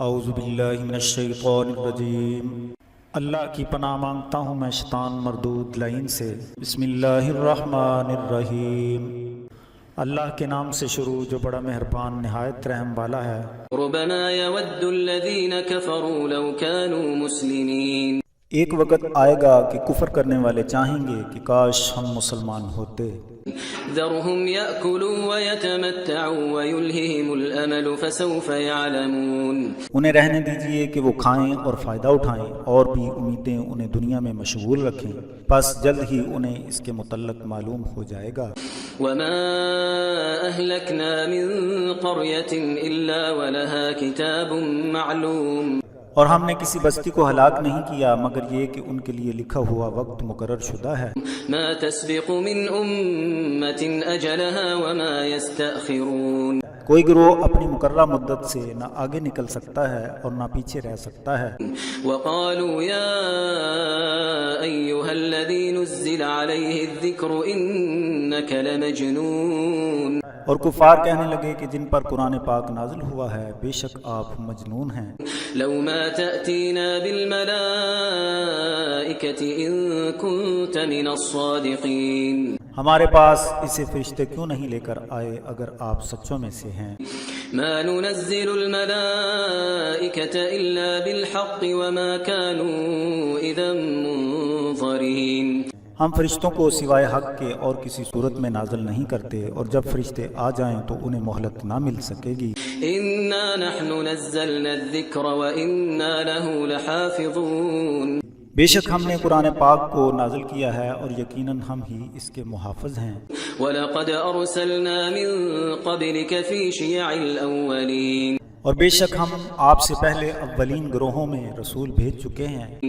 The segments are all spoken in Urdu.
اعوذ باللہ من الشیطان الرجیم۔ اللہ کی پناہ مانگتا ہوں میں شیطان مردود لعین سے۔ بسم اللہ الرحمن الرحیم۔ اللہ کے نام سے شروع جو بڑا مہربان نہایت رحم والا ہے۔ ربما يود الذين كفروا لو كانوا مسلمين۔ ایک وقت آئے گا کہ کفر کرنے والے چاہیں گے کہ کاش ہم مسلمان ہوتے۔ ذرهم يأكلوا ويتمتعوا ويلههم الأمل فسوف يعلمون۔ انہیں رہنے دیجئے کہ وہ کھائیں اور فائدہ اٹھائیں، اور بھی امیدیں انہیں دنیا میں مشغول رکھیں، پس جلد ہی انہیں اس کے متعلق معلوم ہو جائے گا۔ وما أهلكنا من قرية إلا ولها كتاب معلوم۔ اور ہم نے کسی بستی کو ہلاک نہیں کیا مگر یہ کہ ان کے لیے لکھا ہوا وقت مقرر شدہ ہے۔ ما تسبق من أمة أجلها وما يستأخرون۔ کوئی گروہ اپنی مقررہ مدت سے نہ آگے نکل سکتا ہے اور نہ پیچھے رہ سکتا ہے۔ وقالوا يا أيها الذي نزل عليه الذكر إنك لمجنون۔ اور کفار کہنے لگے کہ جن پر قرآن پاک نازل ہوا ہے بے شک آپ مجنون ہیں۔ لو ما تأتينا بالملائكة إن كنت من الصادقين۔ ہمارے پاس اسے فرشتے کیوں نہیں لے کر آئے اگر آپ سچوں میں سے ہیں۔ ما ننزل الملائكة إلا بالحق وما كانوا إذا منظرين۔ ہم فرشتوں کو سوائے حق کے اور کسی صورت میں نازل نہیں کرتے، اور جب فرشتے آ جائیں تو انہیں مہلت نہ مل سکے گی۔ إنا نحن نزلنا الذكر وإنا له لحافظون۔ بے شک ہم نے قرآن پاک کو نازل کیا ہے اور یقیناً ہم ہی اس کے محافظ ہیں۔ وَلَقَدْ أَرْسَلْنَا مِن قَبْلِكَ فِي شِيَعِ الْأَوَّلِينَ۔ اور بے شک ہم آپ سے پہلے اولین گروہوں میں رسول بھیج چکے ہیں۔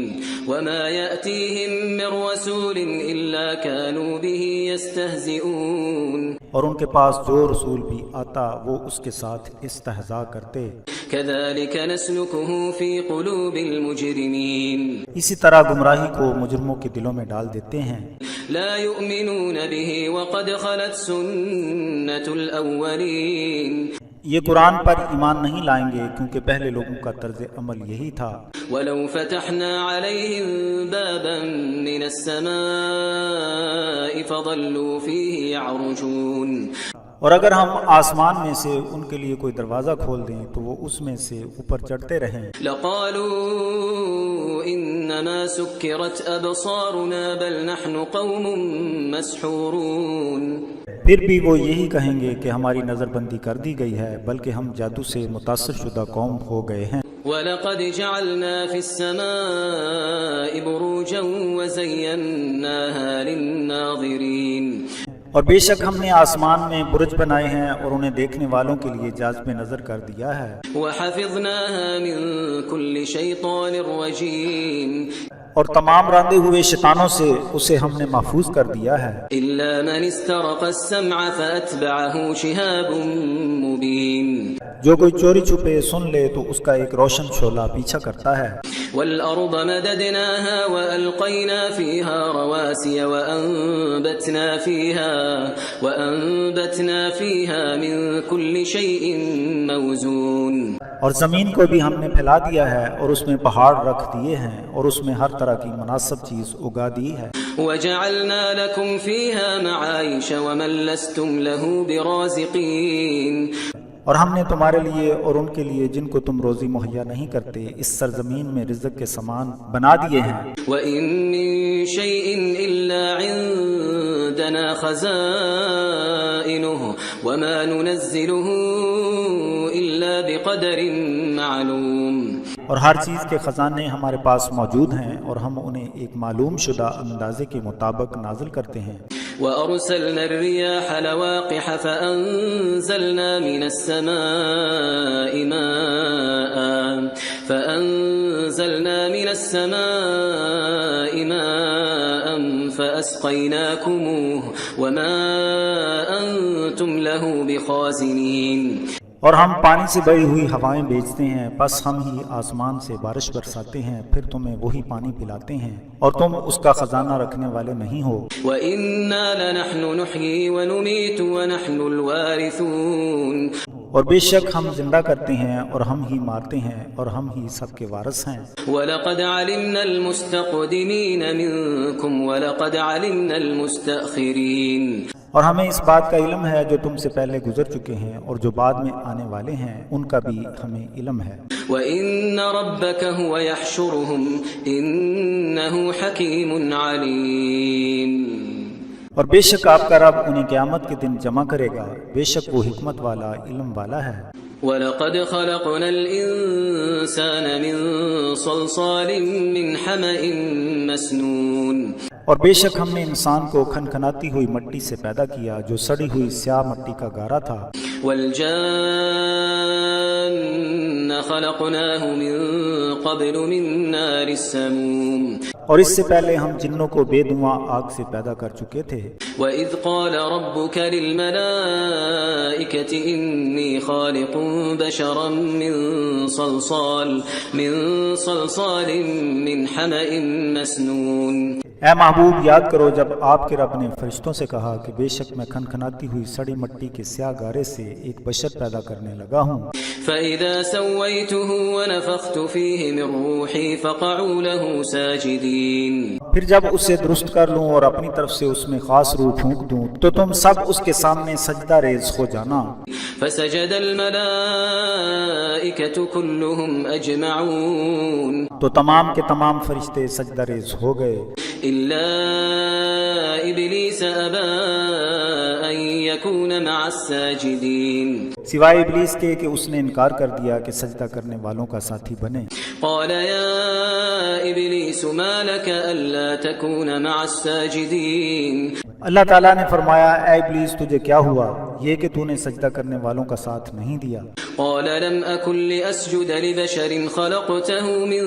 وَمَا يَأْتِيهِم مِّن رَّسُولٍ إِلَّا كَانُوا بِهِ يَسْتَهْزِئُونَ۔ اور ان کے پاس جو رسول بھی آتا وہ اس کے ساتھ استہزاء کرتے۔ كَذَلِكَ نَسْلُكُهُ فِي قُلُوبِ الْمُجْرِمِينَ۔ اسی طرح گمراہی کو مجرموں کے دلوں میں ڈال دیتے ہیں۔ لَا يُؤْمِنُونَ بِهِ وَقَدْ خَلَتْ سُنَّةُ الْأَوَّلِينَ۔ یہ قرآن پر ایمان نہیں لائیں گے کیونکہ پہلے لوگوں کا طرز عمل یہی تھا۔ وَلَوْ فَتَحْنَا عَلَيْهِمْ بَابًا مِّنَ السَّمَاءِ فَظَلُّوا فِيهِ يَعْرُجُونَ۔ اور اگر ہم آسمان میں سے ان کے لیے کوئی دروازہ کھول دیں تو وہ اس میں سے اوپر چڑھتے رہیں۔ لَقَالُوا إِنَّمَا سُكِّرَتْ أَبْصَارُنَا بَلْ نَحْنُ قَوْمٌ مَّسْحُورُونَ۔ پھر بھی وہ یہی کہیں گے کہ ہماری نظر بندی کر دی گئی ہے، بلکہ ہم جادو سے متاثر شدہ قوم ہو گئے ہیں۔ وَلَقَدْ جَعَلْنَا فِي السَّمَاءِ بُرُوجًا وَزَيَّنَّاهَا لِلنَّاظِرِينَ۔ اور بے شک ہم نے آسمان میں برج بنائے ہیں اور انہیں دیکھنے والوں کے لیے جاذب نظر کر دیا ہے۔ وَحَفِظْنَاهَا مِن كُلِّ شَيْطَانٍ رَّجِيمٍ۔ اور تمام راندے ہوئے شیطانوں سے اسے ہم نے محفوظ کر دیا ہے۔ إِلَّا مَنِ اسْتَرَقَ السَّمْعَ فَأَتْبَعَهُ شِهَابٌ مُّبِينٌ۔ جو کوئی چوری چھپے سن لے تو اس کا ایک روشن شعلہ پیچھا کرتا ہے۔ وَالْأَرْضَ مَدَدْنَاهَا وَأَلْقَيْنَا فِيهَا رَوَاسِيَ وَأَنبَتْنَا فِيهَا مِن كُلِّ شَيْءٍ مَّوْزُونٍ۔ اور زمین کو بھی ہم نے پھیلا دیا ہے اور اس میں پہاڑ رکھ دیے ہیں اور اس میں ہر طرح کی مناسب چیز اگا دی ہے۔ وَجَعَلْنَا لَكُمْ فِيهَا مَعَايِشَ وَمَن لَّسْتُمْ لَهُ بِرَازِقِينَ۔ اور ہم نے تمہارے لیے اور ان کے لیے جن کو تم روزی مہیا نہیں کرتے اس سرزمین میں رزق کے سامان بنا دیے ہیں۔ وَإِن مِّن شَيْءٍ إِلَّا عِندَنَا خَزَائِنُهُ وَمَا نُنَزِّلُهُ إِلَّا بِقَدَرٍ مَّعْلُومٍ۔ اور ہر چیز کے خزانے ہمارے پاس موجود ہیں اور ہم انہیں ایک معلوم شدہ اندازے کے مطابق نازل کرتے ہیں۔ وَأَرْسَلْنَا الرِّيَاحَ لَوَاقِحَ فَأَنزَلْنَا مِنَ السَّمَاءِ مَاءً فَأَسْقَيْنَاكُمُوهُ وَمَا أَنتُمْ لَهُ بِخَازِنِينَ۔ اور ہم پانی سے بڑھی ہوئی ہوائیں بیچتے ہیں، بس ہم ہی آسمان سے بارش برساتے ہیں، پھر تمہیں وہی پانی پلاتے ہیں اور تم اس کا خزانہ رکھنے والے نہیں ہو۔ وَإِنَّا لَنَحْنُ نُحْيِي وَنُمِيتُ وَنَحْنُ الْوَارِثُونَ اور بے شک ہم زندہ کرتے ہیں اور ہم ہی مارتے ہیں اور ہم ہی سب کے وارث ہیں۔ وَلَقَدْ عَلِمْنَا الْمُسْتَقْدِمِينَ مِنْكُمْ وَلَقَدْ عَلِمْنَا الْمُسْتَأْخِرِينَ اور ہمیں اس بات کا علم ہے جو تم سے پہلے گزر چکے ہیں اور جو بعد میں آنے والے ہیں، ان کا بھی ہمیں علم ہے۔ وَإِنَّ رَبَّكَ هُوَ يَحْشُرُهُمْ إِنَّهُ حَكِيمٌ عَلِيمٌ۔ اور بے شک آپ کا رب انہیں قیامت کے دن جمع کرے گا، بے شک وہ حکمت والا، علم والا ہے۔ وَلَقَدْ خَلَقْنَا الْإِنسَانَ مِنْ صَلْصَالٍ مِّنْ حَمَإٍ مَسْنُونٍ۔ اور بے شک ہم نے انسان کو کھنکھناتی ہوئی مٹی سے پیدا کیا جو سڑی ہوئی سیاہ مٹی کا گارا تھا۔ وَالْجَانَّ خَلَقْنَاهُ مِنْ قَبْلُ مِنْ نَارِ السَّمُومِ۔ اور اس سے پہلے ہم جنوں کو بے دھواں آگ سے پیدا کر چکے تھے۔ وَإِذْ قَالَ رَبُّكَ لِلْمَلَائِكَةِ إِنِّي خَالِقٌ بَشَرًا مِّن صَلْصَالٍ مِّنْ حَمَإٍ مَسْنُونٍ۔ اے محبوب، یاد کرو جب آپ کے رب نے فرشتوں سے کہا کہ بے شک میں کھنکھناتی ہوئی سڑی مٹی کے سیاہ گارے سے ایک بشر پیدا کرنے لگا ہوں۔ فَإِذَا سَوَّيْتُهُ وَنَفَخْتُ فِيهِ مِن رُّوحِي فَقَعُوا لَهُ سَاجِدِينَ۔ پھر جب اسے درست کر لوں اور اپنی طرف سے اس میں خاص روح پھونک دوں تو تم سب اس کے سامنے سجدہ ریز ہو جانا۔ فَسَجَدَ الْمَلَائِكَةُ كُلُّهُمْ أَجْمَعُونَ۔ تو تمام کے تمام فرشتے سجدہ ریز ہو گئے إِلَّا إِبْلِيسَ أَبَىٰ أَن يَكُونَ مَعَ السَّاجِدِينَ۔ سوائے ابلیس کے کہ اس نے انکار کر دیا کہ سجدہ کرنے والوں کا ساتھی بنے۔ قَالَ يَا إِبْلِيسُ مَا لَكَ أَلَّا تَكُونَ مَعَ السَّاجِدِينَ۔ اللہ تعالیٰ نے فرمایا، اے ابلیس تجھے کیا ہوا یہ کہ تو نے سجدہ کرنے والوں کا ساتھ نہیں دیا؟ قَالَ لَمْ أَكُن لِأَسْجُدَ لِبَشَرٍ خَلَقْتَهُ مِن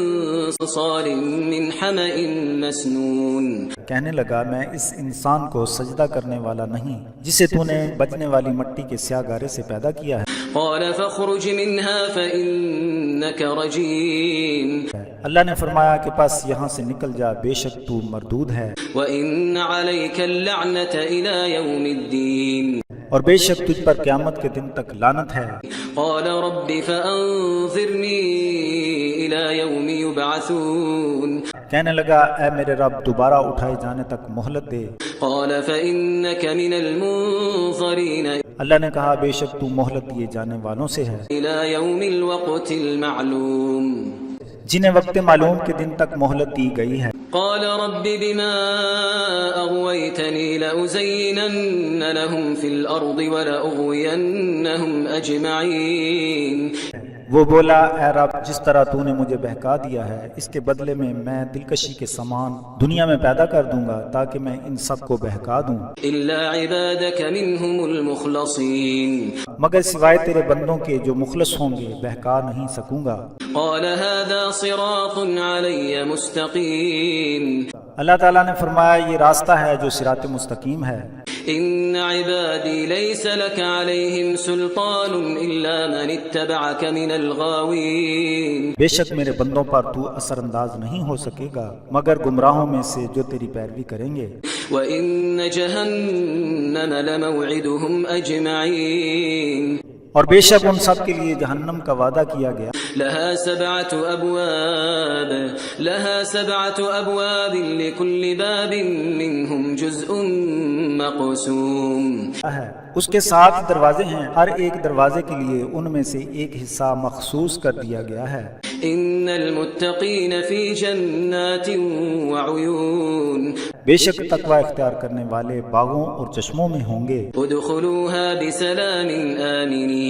صَلْصَالٍ مِّنْ حَمَإٍ مَسْنُونٍ۔ کہنے لگا، میں اس انسان کو سجدہ کرنے والا نہیں جسے تو نے بجنے والی مٹی کے سیاہ گارے سے پیدا کیا ہے۔ قَالَ فَاخْرُجْ مِنْهَا فَإِنَّكَ رَجِيمٌ۔ اللہ نے فرمایا کہ پس یہاں سے نکل جا، بے شک تو مردود ہے، وَإِنَّ عَلَيْكَ اللَّعْنَةَ إِلَى يَوْمِ الدِّينِ۔ اور بے شک تجھ پر قیامت کے دن تک لعنت ہے۔ قَالَ رَبِّ فَأَنظِرْنِي إِلَى يَوْمِ يُبْعَثُونَ۔ کہنے لگا، اے میرے رب دوبارہ اٹھائے جانے تک مہلت دے۔ قَالَ فَإِنَّكَ مِنَ الْمُنظَرِينَ۔ اللہ نے کہا، بے شک تو مہلت دیے جانے والوں سے ہے، إِلَى يَوْمِ الْوَقْتِ الْمَعْلُومِ۔ جنہیں وقت معلوم کے دن تک مہلت دی گئی ہے۔ قال رب بما أغويتني لأزينن لهم في الأرض ولأغوينهم أجمعين۔ وہ بولا، اے رب جس طرح تو نے مجھے بہکا دیا ہے اس کے بدلے میں دلکشی کے سامان دنیا میں پیدا کر دوں گا تاکہ میں ان سب کو بہکا دوں، إلا عبادك منهم المخلصين۔ مگر سوائے تیرے بندوں کے جو مخلص ہوں گے بہکا نہیں سکوں گا۔ قال هذا صراط علي مستقيم۔ اللہ تعالیٰ نے فرمایا، یہ راستہ ہے جو صراط مستقیم ہے۔ إن عبادي ليس لك عليهم سلطان إلا من اتبعك من الغاوين۔ بے شک میرے بندوں پر تو اثر انداز نہیں ہو سکے گا مگر گمراہوں میں سے جو تیری پیروی کریں گے۔ وَإِنَّ جَهَنَّمَ لَمَوْعِدُهُمْ أَجْمَعِينَ۔ اور بے شک ان سب کے لیے جہنم کا وعدہ کیا گیا، لَهَا سَبْعَةُ أَبْوَابٍ لِكُلِّ بَابٍ مِّنْهُمْ جُزْءٌ مَّقْسُومٌ۔ اس کے 7 دروازے ہیں، ہر ایک دروازے کے لیے ان میں سے ایک حصہ مخصوص کر دیا گیا ہے۔ إِنَّ الْمُتَّقِينَ فِي جَنَّاتٍ وَعُيُونٍ۔ بے شک تقوی اختیار کرنے والے باغوں اور چشموں میں ہوں گے۔ ادخلوها بسلام آمنین۔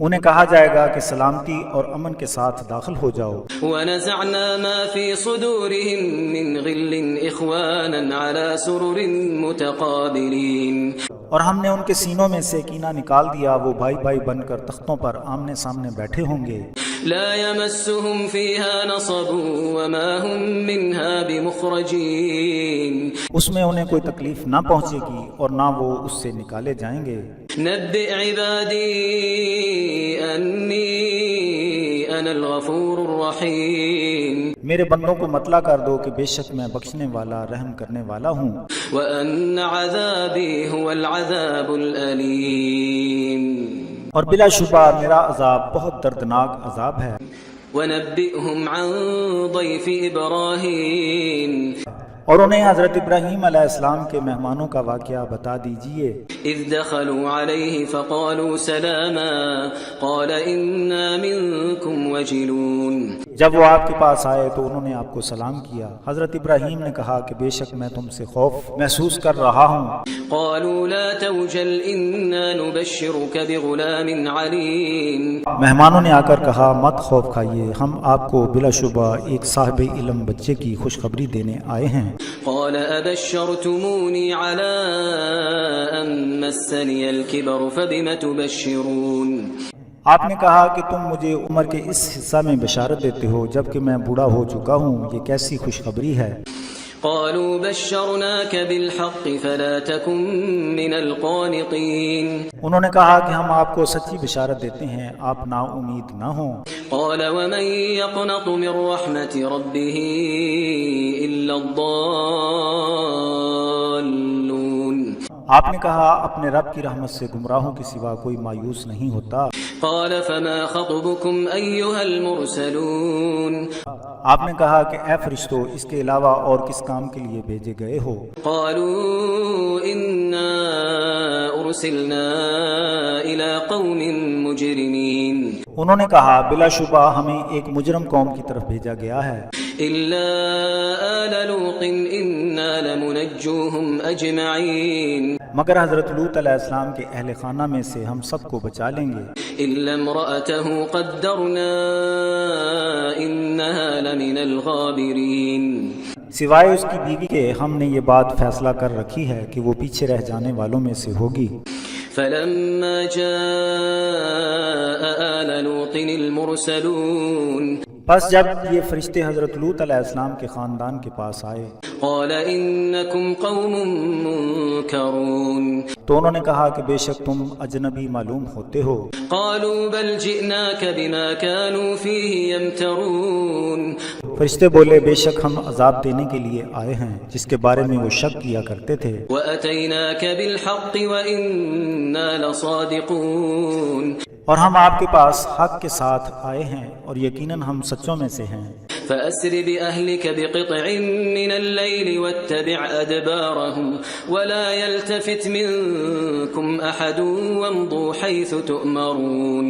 انہیں کہا جائے گا کہ سلامتی اور امن کے ساتھ داخل ہو جاؤ۔ ونزعنا ما في صدورهم من غل إخوانا على سرر متقابلين۔ اور ہم نے ان کے سینوں میں سے کینہ نکال دیا، وہ بھائی بھائی بن کر تختوں پر آمنے سامنے بیٹھے ہوں گے۔ لا يمسهم فيها نصب وما هم منها بمخرجين۔ اس میں انہیں کوئی تکلیف نہ پہنچے گی اور نہ وہ اس سے نکالے جائیں گے۔ نبئ عبادی أني أنا الغفور الرحيم میرے بندوں کو مطلع کر دو کہ بے شک میں بخشنے والا رحم کرنے والا ہوں، وأن عذابي هو العذاب الأليم اور بلا شبہ میرا عذاب بہت دردناک عذاب ہے۔ ونبئهم عن ضيف إبراهيم اور انہیں حضرت ابراہیم علیہ السلام کے مہمانوں کا واقعہ بتا دیجئے۔ إذ دخلوا عليه فقالوا سلاما قال إنا منكم وجلون جب وہ آپ کے پاس آئے تو انہوں نے آپ کو سلام کیا۔ حضرت ابراہیم نے کہا کہ بے شک میں تم سے خوف محسوس کر رہا ہوں۔ قالوا لا توجل إنا نبشرك بغلام عليم مہمانوں نے آ کر کہا مت خوف کھائیے، ہم آپ کو بلا شبہ ایک صاحب علم بچے کی خوشخبری دینے آئے ہیں۔ قال أبشرتموني على أن مسني الكبر فبم تبشرون آپ نے کہا کہ تم مجھے عمر کے اس حصہ میں بشارت دیتے ہو جبکہ میں بوڑھا ہو چکا ہوں، یہ کیسی خوشخبری ہے؟ قالوا بشرناك بالحق فلا تكن من القانطين انہوں نے کہا کہ ہم آپ کو سچی بشارت دیتے ہیں، آپ نا امید نہ ہوں۔ قال ومن يقنط من رحمة ربه إلا الضالون آپ نے کہا اپنے رب کی رحمت سے گمراہوں کے سوا کوئی مایوس نہیں ہوتا۔ قال فما خطبكم أيها المرسلون آپ نے کہا کہ اے فرشتو اس کے علاوہ اور کس کام کے لیے بھیجے گئے ہو؟ قالوا إنا أرسلنا إلى قوم مجرمين انہوں نے کہا بلا شبہ ہمیں ایک مجرم قوم کی طرف بھیجا گیا ہے، إلا آل لوط إنا لمنجوهم أجمعين مگر حضرت لوط علیہ السلام کے اہل خانہ میں سے ہم سب کو بچا لیں گے، إلا امرأته قدرنا إنها لمن الغابرين سوائے اس کی بیوی کے ہم نے یہ بات فیصلہ کر رکھی ہے کہ وہ پیچھے رہ جانے والوں میں سے ہوگی۔ فلما جاء آل لوط المرسلون پس جب یہ فرشتے حضرت لوط علیہ السلام کے خاندان کے پاس آئے قال إنكم قوم منكرون تو انہوں نے کہا کہ بے شک تم اجنبی معلوم ہوتے ہو۔ قالوا بل جئناك بما كانوا فيه يمترون فرشتے بولے بے شک ہم عذاب دینے کے لیے آئے ہیں جس کے بارے میں وہ شک کیا کرتے تھے، وأتيناك بالحق وإنا لصادقون اور ہم آپ کے پاس حق کے ساتھ آئے ہیں اور یقیناً ہم سچوں میں سے ہیں۔ فأسر بأهلك بقطع من الليل واتبع أدبارهم ولا يلتفت منكم أحد وامضوا حيث تؤمرون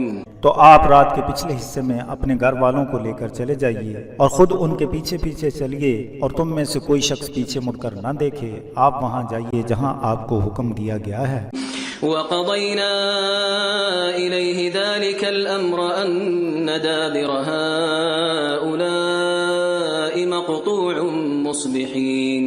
تو آپ رات کے پچھلے حصے میں اپنے گھر والوں کو لے کر چلے جائیے اور خود ان کے پیچھے پیچھے چلیے، اور تم میں سے کوئی شخص پیچھے مڑ کر نہ دیکھے، آپ وہاں جائیے جہاں آپ کو حکم دیا گیا ہے۔ وقضينا إليه ذلك الأمر أن دابر هؤلاء مقطوع مصبحين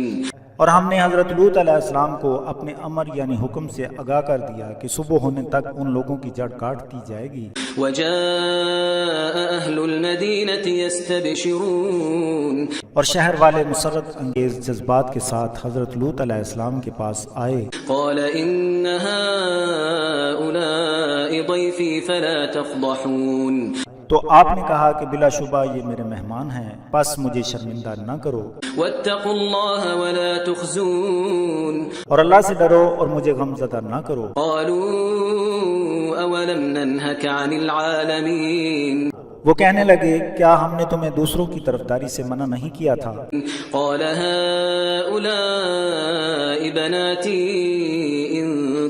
اور ہم نے حضرت لوط علیہ السلام کو اپنے امر یعنی حکم سے آگاہ کر دیا کہ صبح ہونے تک ان لوگوں کی جڑ کاٹ دی جائے گی۔ وجاء أهل المدينة يستبشرون اور شہر والے مسرت انگیز جذبات کے ساتھ حضرت لوط علیہ السلام کے پاس آئے۔ قال إن هؤلاء ضيفي فلا تفضحون تو آپ نے کہا کہ بلا شبہ یہ میرے مہمان ہیں، پس مجھے شرمندہ نہ کرو، واتقوا الله ولا تخزون اور اللہ سے ڈرو اور مجھے غمزدہ نہ کرو۔ قالوا أولم ننهك عن العالمين وہ کہنے لگے کیا ہم نے تمہیں دوسروں کی طرفداری سے منع نہیں کیا تھا؟ قال هؤلاء بناتي إن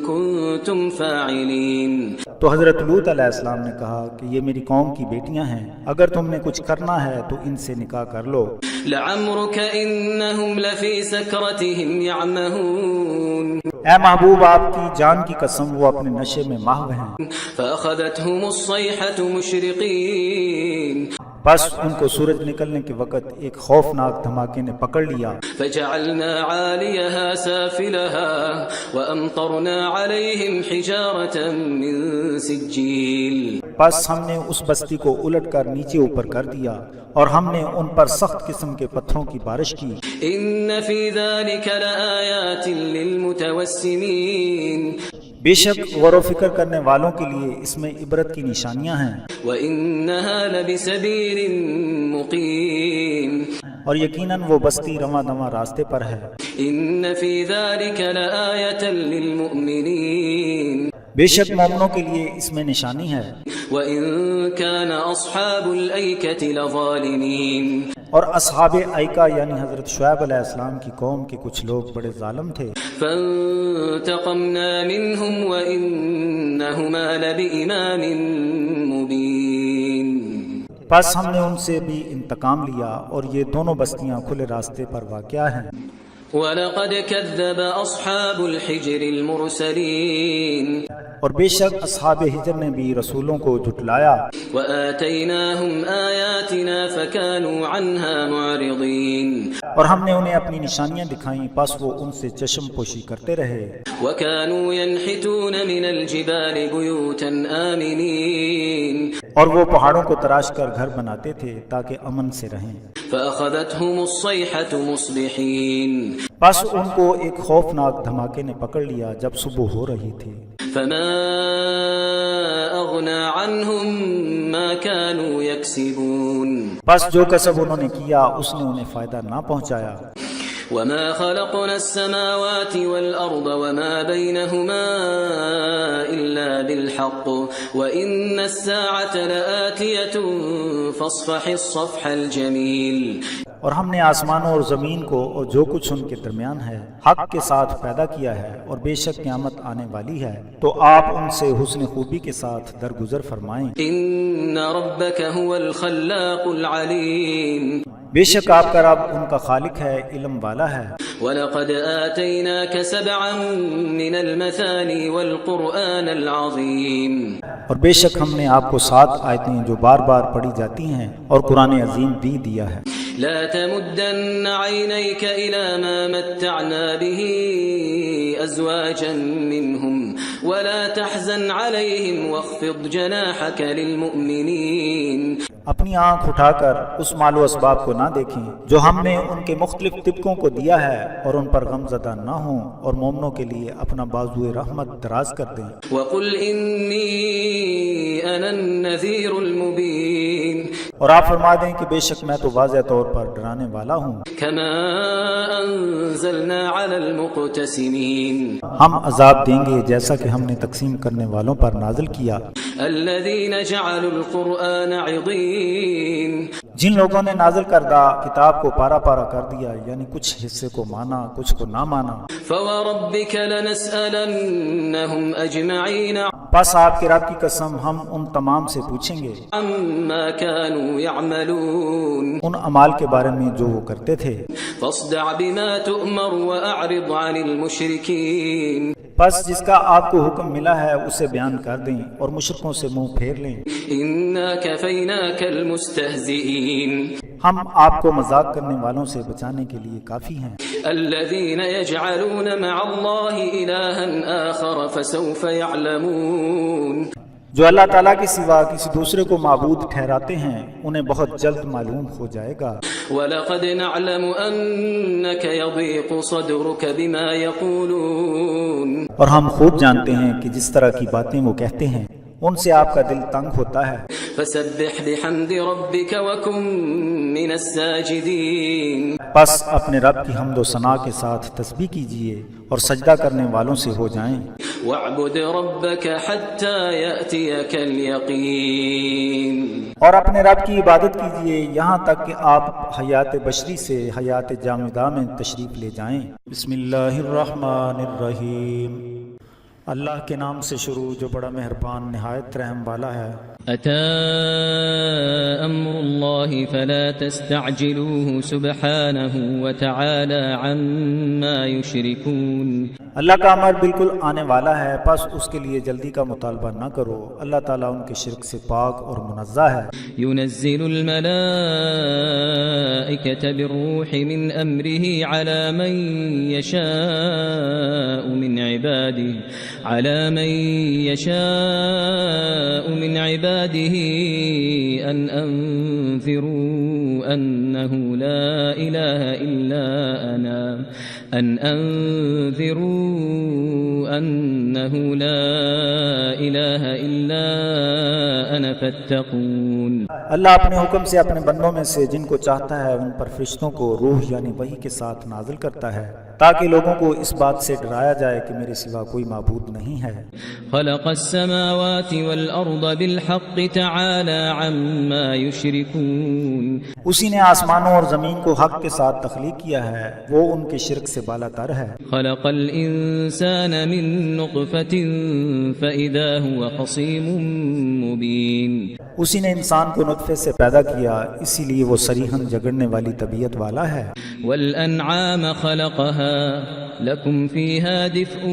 كنتم فاعلين تو حضرت لوط علیہ السلام نے کہا کہ یہ میری قوم کی بیٹیاں ہیں، اگر تم نے کچھ کرنا ہے تو ان سے نکاح کر لو۔ لعمرك إنهم لفي سكرتهم يعمهون اے محبوب آپ کی جان کی قسم وہ اپنے نشے میں محو ہیں۔ فأخذتهم الصيحة مشرقين بس ان کو سورج نکلنے کے وقت ایک خوفناک دھماکے نے پکڑ لیا، فجعلنا عاليها سافلها وأمطرنا عليهم حجارة من سجيل بس ہم نے اس بستی کو الٹ کر نیچے اوپر کر دیا اور ہم نے ان پر سخت قسم کے پتھروں کی بارش کی۔ إن في ذلك لآيات للمتوسمين بے شک غور و فکر کرنے والوں کے لیے اس میں عبرت کی نشانیاں ہیں، وَإِنَّهَا لَبِسَبِيلٍ مُقِيمٍ اور یقیناً وہ بستی رواں دواں راستے پر ہے۔ إِنَّ فِي ذَلِكَ لَآيَةً لِّلْمُؤْمِنِينَ بے شک مومنوں کے لیے اس میں نشانی ہے، وَإِن كَانَ أَصْحَابُ الْأَيْكَةِ لَظَالِمِينَ اور اصحاب ایکا یعنی حضرت شعیب علیہ السلام کی قوم کے کچھ لوگ بڑے ظالم تھے۔ فَانْتَقَمْنَا مِنْهُمْ وَإِنَّهُمَا لَبِإِمَامٍ مُبِينٍ پس ہم نے ان سے بھی انتقام لیا اور یہ دونوں بستیاں کھلے راستے پر واقع ہیں۔ وَلَقَدْ كَذَّبَ أَصْحَابُ الْحِجْرِ الْمُرْسَلِينَ اور بے شک اصحاب ہجر نے بھی رسولوں کو جھٹلایا، وَآتَيْنَاهُمْ آيَاتِنَا فَكَانُوا عَنْهَا مُعْرِضِينَ اور ہم نے انہیں اپنی نشانیاں دکھائیں پس وہ ان سے چشم پوشی کرتے رہے۔ وَكَانُوا يَنْحِتُونَ مِنَ الْجِبَالِ بُيُوتًا آمِنِينَ اور وہ پہاڑوں کو تراش کر گھر بناتے تھے تاکہ امن سے رہیں۔ فَأَخَذَتْهُمُ الصَّيْحَةُ مُصْبِحِينَ بس ان کو ایک خوفناک دھماکے نے پکڑ لیا جب صبح ہو رہی تھی۔ فَمَا أَغْنَى عَنْهُمْ مَا كَانُوا يَكْسِبُونَ بس جو کسب انہوں نے کیا اس نے انہیں فائدہ نہ پہنچایا۔ وَمَا خَلَقْنَا السَّمَاوَاتِ وَالْأَرْضَ وَمَا بَيْنَهُمَا إِلَّا بِالْحَقِّ وَإِنَّ السَّاعَةَ لَآتِيَةٌ فَاصْفَحِ الصَّفْحَ الْجَمِيلَ اور ہم نے آسمانوں اور زمین کو اور جو کچھ ان کے درمیان ہے حق کے ساتھ پیدا کیا ہے، اور بے شک قیامت آنے والی ہے، تو آپ ان سے حسن خوبی کے ساتھ درگزر فرمائیں۔ إِنَّ رَبَّكَ هُوَ الْخَلَّاقُ الْعَلِيمُ بے شک آپ کا رب ان کا خالق ہے، علم والا ہے۔ وَلَقَدْ آتَيْنَاكَ سَبْعًا مِنَ الْمَثَانِي وَالْقُرْآنَ الْعَظِيمِ اور بے شک ہم نے آپ کو 7 آیتیں جو بار بار پڑھی جاتی ہیں اور قرآن عظیم بھی دیا ہے۔ لا تمدن عينيك إلى ما متعنا به أزواجا منهم ولا تحزن عليهم واخفض جناحك للمؤمنين اپنی آنکھ اٹھا کر اس مال و اسباب کو نہ دیکھیں جو ہم نے ان کے مختلف طبقوں کو دیا ہے، اور ان پر غم زدہ نہ ہوں، اور مومنوں کے لیے اپنا بازو رحمت دراز کر دیں۔ وَقُلْ إِنِّي أَنَا النَّذِيرُ الْمُبِينُ اور آپ فرما دیں کہ بے شک میں تو واضح طور پر ڈرانے والا ہوں۔ كَمَا أَنزَلْنَا عَلَى الْمُقْتَسِمِينَ ہم عذاب دیں گے جیسا کہ ہم نے تقسیم کرنے والوں پر نازل کیا۔ الَّذِينَ جَعَلُوا الْقُرْآنَ عِضِينَ جن لوگوں نے نازل کردہ کتاب کو پارا پارا کر دیا، یعنی کچھ حصے کو مانا کچھ کو نہ مانا۔ فَوَرَبِّكَ لَنَسْأَلَنَّهُمْ أَجْمَعِينَ پس آپ کے رب کی قسم ہم ان تمام سے پوچھیں گے عَمَّا كَانُوا يَعْمَلُونَ ان اعمال کے بارے میں جو وہ کرتے تھے۔ فَاصْدَعْ بِمَا تُؤْمَرُ وَأَعْرِضْ عَنِ الْمُشْرِكِينَ پس جس کا آپ کو حکم ملا ہے اسے بیان کر دیں اور مشرکوں سے منہ پھیر لیں۔ إِنَّا كَفَيْنَاكَ الْمُسْتَهْزِئِينَ ہم آپ کو مذاق کرنے والوں سے بچانے کے لیے کافی ہیں۔ الَّذِينَ يَجْعَلُونَ مَعَ اللَّهِ إِلَٰهًا آخَرَ فَسَوْفَ يَعْلَمُونَ جو اللہ تعالیٰ کے سوا کسی دوسرے کو معبود ٹھہراتے ہیں انہیں بہت جلد معلوم ہو جائے گا۔ وَلَقَدْ نَعْلَمُ أَنَّكَ يَضِيقُ صَدْرُكَ بِمَا يَقُولُونَ اور ہم خوب جانتے ہیں کہ جس طرح کی باتیں وہ کہتے ہیں ان سے آپ کا دل تنگ ہوتا ہے۔ فَسَبِّحْ بِحَمْدِ رَبِّكَ وَكُن مِّنَ السَّاجِدِينَ پس اپنے رب کی حمد و ثنا کے ساتھ تسبیح کیجیے اور سجدہ کرنے والوں سے ہو جائیں۔ وَاعْبُدْ رَبَّكَ حَتَّى يَأْتِيَكَ الْيَقِينُ اور اپنے رب کی عبادت کیجیے یہاں تک کہ آپ حیات بشری سے حیات جامدہ میں تشریف لے جائیں۔ بسم اللہ الرحمن الرحیم، اللہ کے نام سے شروع جو بڑا مہربان نہایت رحم والا ہے۔ أتى أمر الله فلا تستعجلوه سبحانه وتعالى عما يشركون اللہ کا امر بالکل آنے والا ہے، پس اس کے لیے جلدی کا مطالبہ نہ کرو، اللہ تعالیٰ ان کے شرک سے پاک اور منزہ ہے۔ ينزل الملائكة بالروح من أمره على من يشاء من عباده أن أنذروا أنه لا إله إلا أنا أنه لا إله إلا أنا فاتقون. اللہ اپنے حکم سے اپنے بندوں میں سے جن کو چاہتا ہے ان پر فرشتوں کو روح یعنی وحی کے ساتھ نازل کرتا ہے تاکہ لوگوں کو اس بات سے ڈرایا جائے کہ میرے سوا کوئی معبود نہیں ہے. خلق السماوات والأرض بالحق تعالى عما يشركون. اسی نے آسمانوں اور زمین کو حق کے ساتھ تخلیق کیا ہے، وہ ان کے شرک سے بالا تر ہے. خلق الإنسان من نطفة فإذا هو خصيم مبين. اسی نے انسان کو نطفے سے پیدا کیا، اسی لیے وہ صریحاً جگڑنے والی طبیعت والا ہے. والأنعام خلقها لكم فيها دفء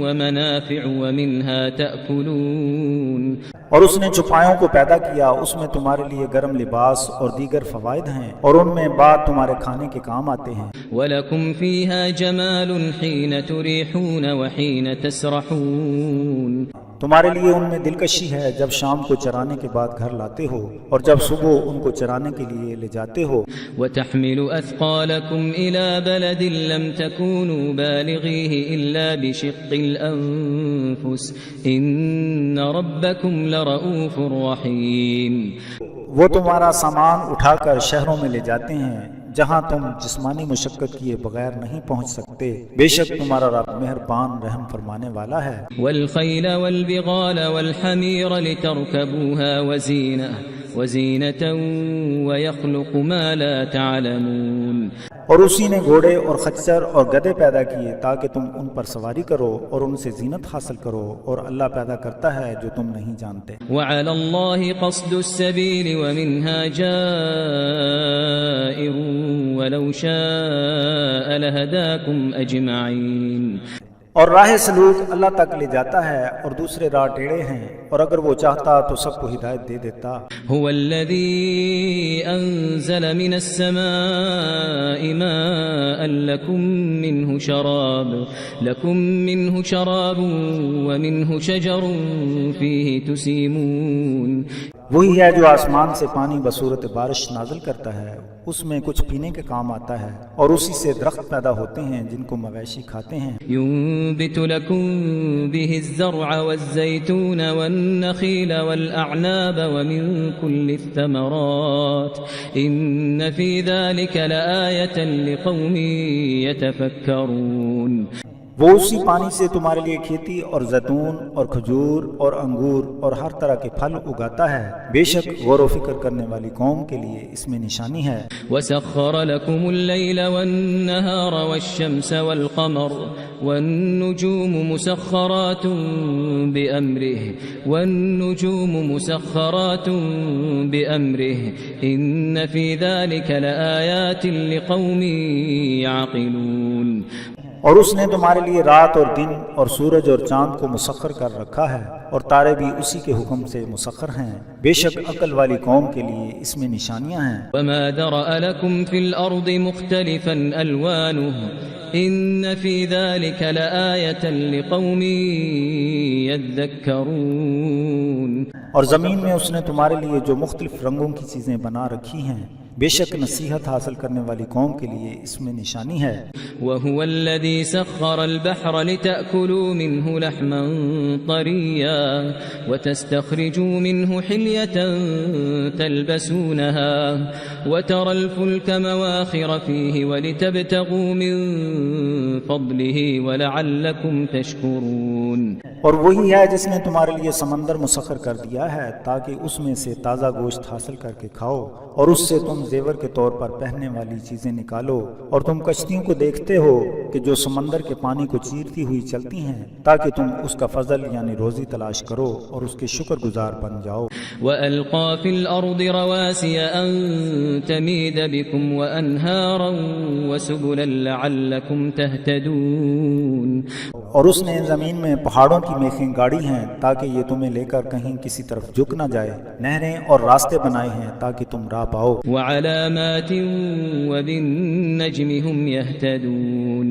ومنافع ومنها تأكلون. اور اس نے چوپایوں کو پیدا کیا، اس میں تمہارے لیے گرم لباس اور دیگر فوائد ہیں، اور ان میں بعد تمہارے کھانے کے کام آتے ہیں. وَلَكُمْ فِيهَا جَمَالٌ حِينَ تُرِيحُونَ وَحِينَ تَسْرَحُونَ. تمہارے لیے ان میں دلکشی ہے جب شام کو چرانے کے بعد گھر لاتے ہو اور جب صبح ان کو چرانے کے لیے لے جاتے ہو. وَتَحْمِلُ أَثْقَالَكُمْ إِلَى بَلَدٍ لَمْ تَكُونُوا بَالِغِيهِ إِلَّا بِشِقِّ الْأَنفُسِ إِنَّ رَبَّكُمْ لَرَؤُوفٌ رَحِيمٌ. وہ تمہارا سامان اٹھا کر شہروں میں لے جاتے ہیں جہاں تم جسمانی مشقت کیے بغیر نہیں پہنچ سکتے، بے شک تمہارا رب مہربان رحم فرمانے والا ہے. والخيل والبغال والحمير لتركبوها وزينة ويخلق ما لا تعلمون. اور اسی نے گھوڑے اور خچر اور گدھے پیدا کیے تاکہ تم ان پر سواری کرو اور ان سے زینت حاصل کرو، اور اللہ پیدا کرتا ہے جو تم نہیں جانتے. وعلى الله قصد السبيل ومنها جائر ولو شاء لهداكم أجمعين. اور راہ سلوک اللہ تک لے جاتا ہے اور دوسرے راہ ٹیڑھے ہیں، اور اگر وہ چاہتا تو سب کو ہدایت دے دیتا. هو الذي أنزل من السماء ماء لكم منه شراب ومنه شجر فيه تسيمون. وہی ہے جو آسمان سے پانی بصورت بارش نازل کرتا ہے، اس میں کچھ پینے کے کام آتا ہے، اور اسی سے درخت پیدا ہوتے ہیں جن کو مویشی کھاتے ہیں. ينبت لكم به الزرع والزيتون والنخيل والأعناب ومن كل الثمرات إن في ذلك لآية لقوم يتفكرون. وہ اسی پانی سے تمہارے لیے کھیتی اور زیتون اور کھجور اور انگور اور ہر طرح کے پھل اگاتا ہے، بے شک غور و فکر کرنے والی قوم کے لیے اس میں نشانی ہے. وسخر لكم الليل والنهار والشمس والقمر والنجوم مسخرات بأمره إن في ذلك لآيات لقوم يعقلون. اور اس نے تمہارے لیے رات اور دن اور سورج اور چاند کو مسخر کر رکھا ہے، اور تارے بھی اسی کے حکم سے مسخر ہیں، بے شک عقل والی قوم کے لیے اس میں نشانیاں ہیں. وما ذرأ لكم في الأرض مختلفا ألوانه إن في ذلك لآية لقوم يذكرون. اور زمین میں اس نے تمہارے لیے جو مختلف رنگوں کی چیزیں بنا رکھی ہیں، بے شک نصیحت حاصل کرنے والی قوم کے لیے اس میں نشانی ہے. وهو الذي سخر البحر لتأكلوا منه لحما طريا وتستخرجوا منه حلية تلبسونها وترى الفلك مواخر فيه ولتبتغوا من فضله ولعلكم تشكرون. اور وہی ہے جس نے تمہارے لیے سمندر مسخر کر دیا ہے تاکہ اس میں سے تازہ گوشت حاصل کر کے کھاؤ، اور اس سے تم زیور کے طور پر پہننے والی چیزیں نکالو، اور تم کشتیوں کو دیکھتے ہو کہ جو سمندر کے پانی کو چیرتی ہوئی چلتی ہیں تاکہ تم اس کا فضل یعنی روزی تلاش کرو اور اس کے شکر گزار بن جاؤ. وَأَلْقَى فِي الْأَرْضِ رَوَاسِيَ أَن تَمِيدَ بِكُمْ وَأَنْهَارًا وَسُبُلًا لَعَلَّكُمْ تَهْتَدُونَ. اور اس نے زمین میں پہاڑوں کی میخیں گاڑی ہیں تاکہ یہ تمہیں لے کر کہیں کسی طرف جھک نہ جائے، نہریں اور راستے بنائے ہیں تاکہ تم راہ پاؤ. وَعَلَامَاتٍ وَبِالنَّجْمِ هُمْ يَهْتَدُونَ.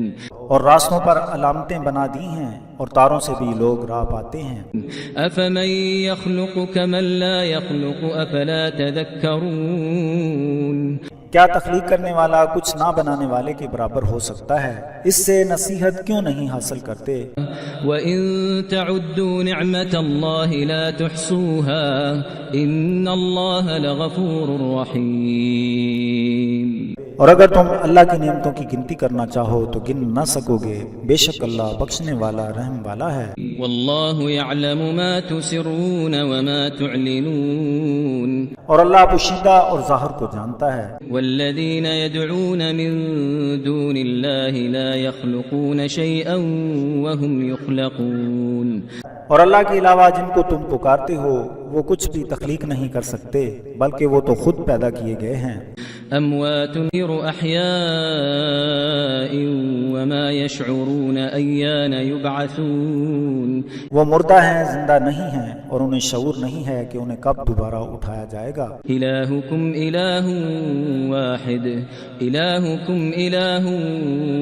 اور راستوں پر علامتیں بنا دی ہیں اور تاروں سے بھی لوگ راہ پاتے ہیں. أَفَمَن يَخْلُقُ كَمَن لَّا يَخْلُقُ أَفَلَا تَذَكَّرُونَ. کیا تخلیق کرنے والا کچھ نہ بنانے والے کے برابر ہو سکتا ہے؟ اس سے نصیحت کیوں نہیں حاصل کرتے؟ وَإِن تَعُدُّوا نِعْمَةَ اللَّهِ لَا تُحْصُوهَا إِنَّ اللَّهَ لَغَفُورٌ رَحِيمٌ۔ اور اگر تم اللہ کی نعمتوں کی گنتی کرنا چاہو تو گن نہ سکو گے، بے شک اللہ بخشنے والا رحم والا ہے۔ وَاللَّهُ يَعْلَمُ مَا تُسِرُّونَ وَمَا تُعْلِنُونَ، اور اللہ پوشیدہ اور ظاہر کو جانتا ہے۔ وَالَّذِينَ يَدْعُونَ مِن دُونِ اللَّهِ لَا يَخْلُقُونَ شَيْئًا وَهُمْ يُخْلَقُونَ، اور اللہ کے علاوہ جن کو تم پکارتے ہو وہ کچھ بھی تخلیق نہیں کر سکتے بلکہ وہ تو خود پیدا کیے گئے ہیں۔ أَمْوَاتٌ غَيْرُ أَحْيَاءٍ وَمَا يَشْعُرُونَ أَيَّانَ يُبْعَثُونَ، وہ مردہ ہیں، زندہ نہیں ہیں، اور انہیں شعور نہیں ہے کہ انہیں کب دوبارہ اٹھایا جائے گا۔ إِلَٰهُكُمْ إِلَٰهٌ وَاحِدٌ إِلَٰهُكُمْ إِلَٰهٌ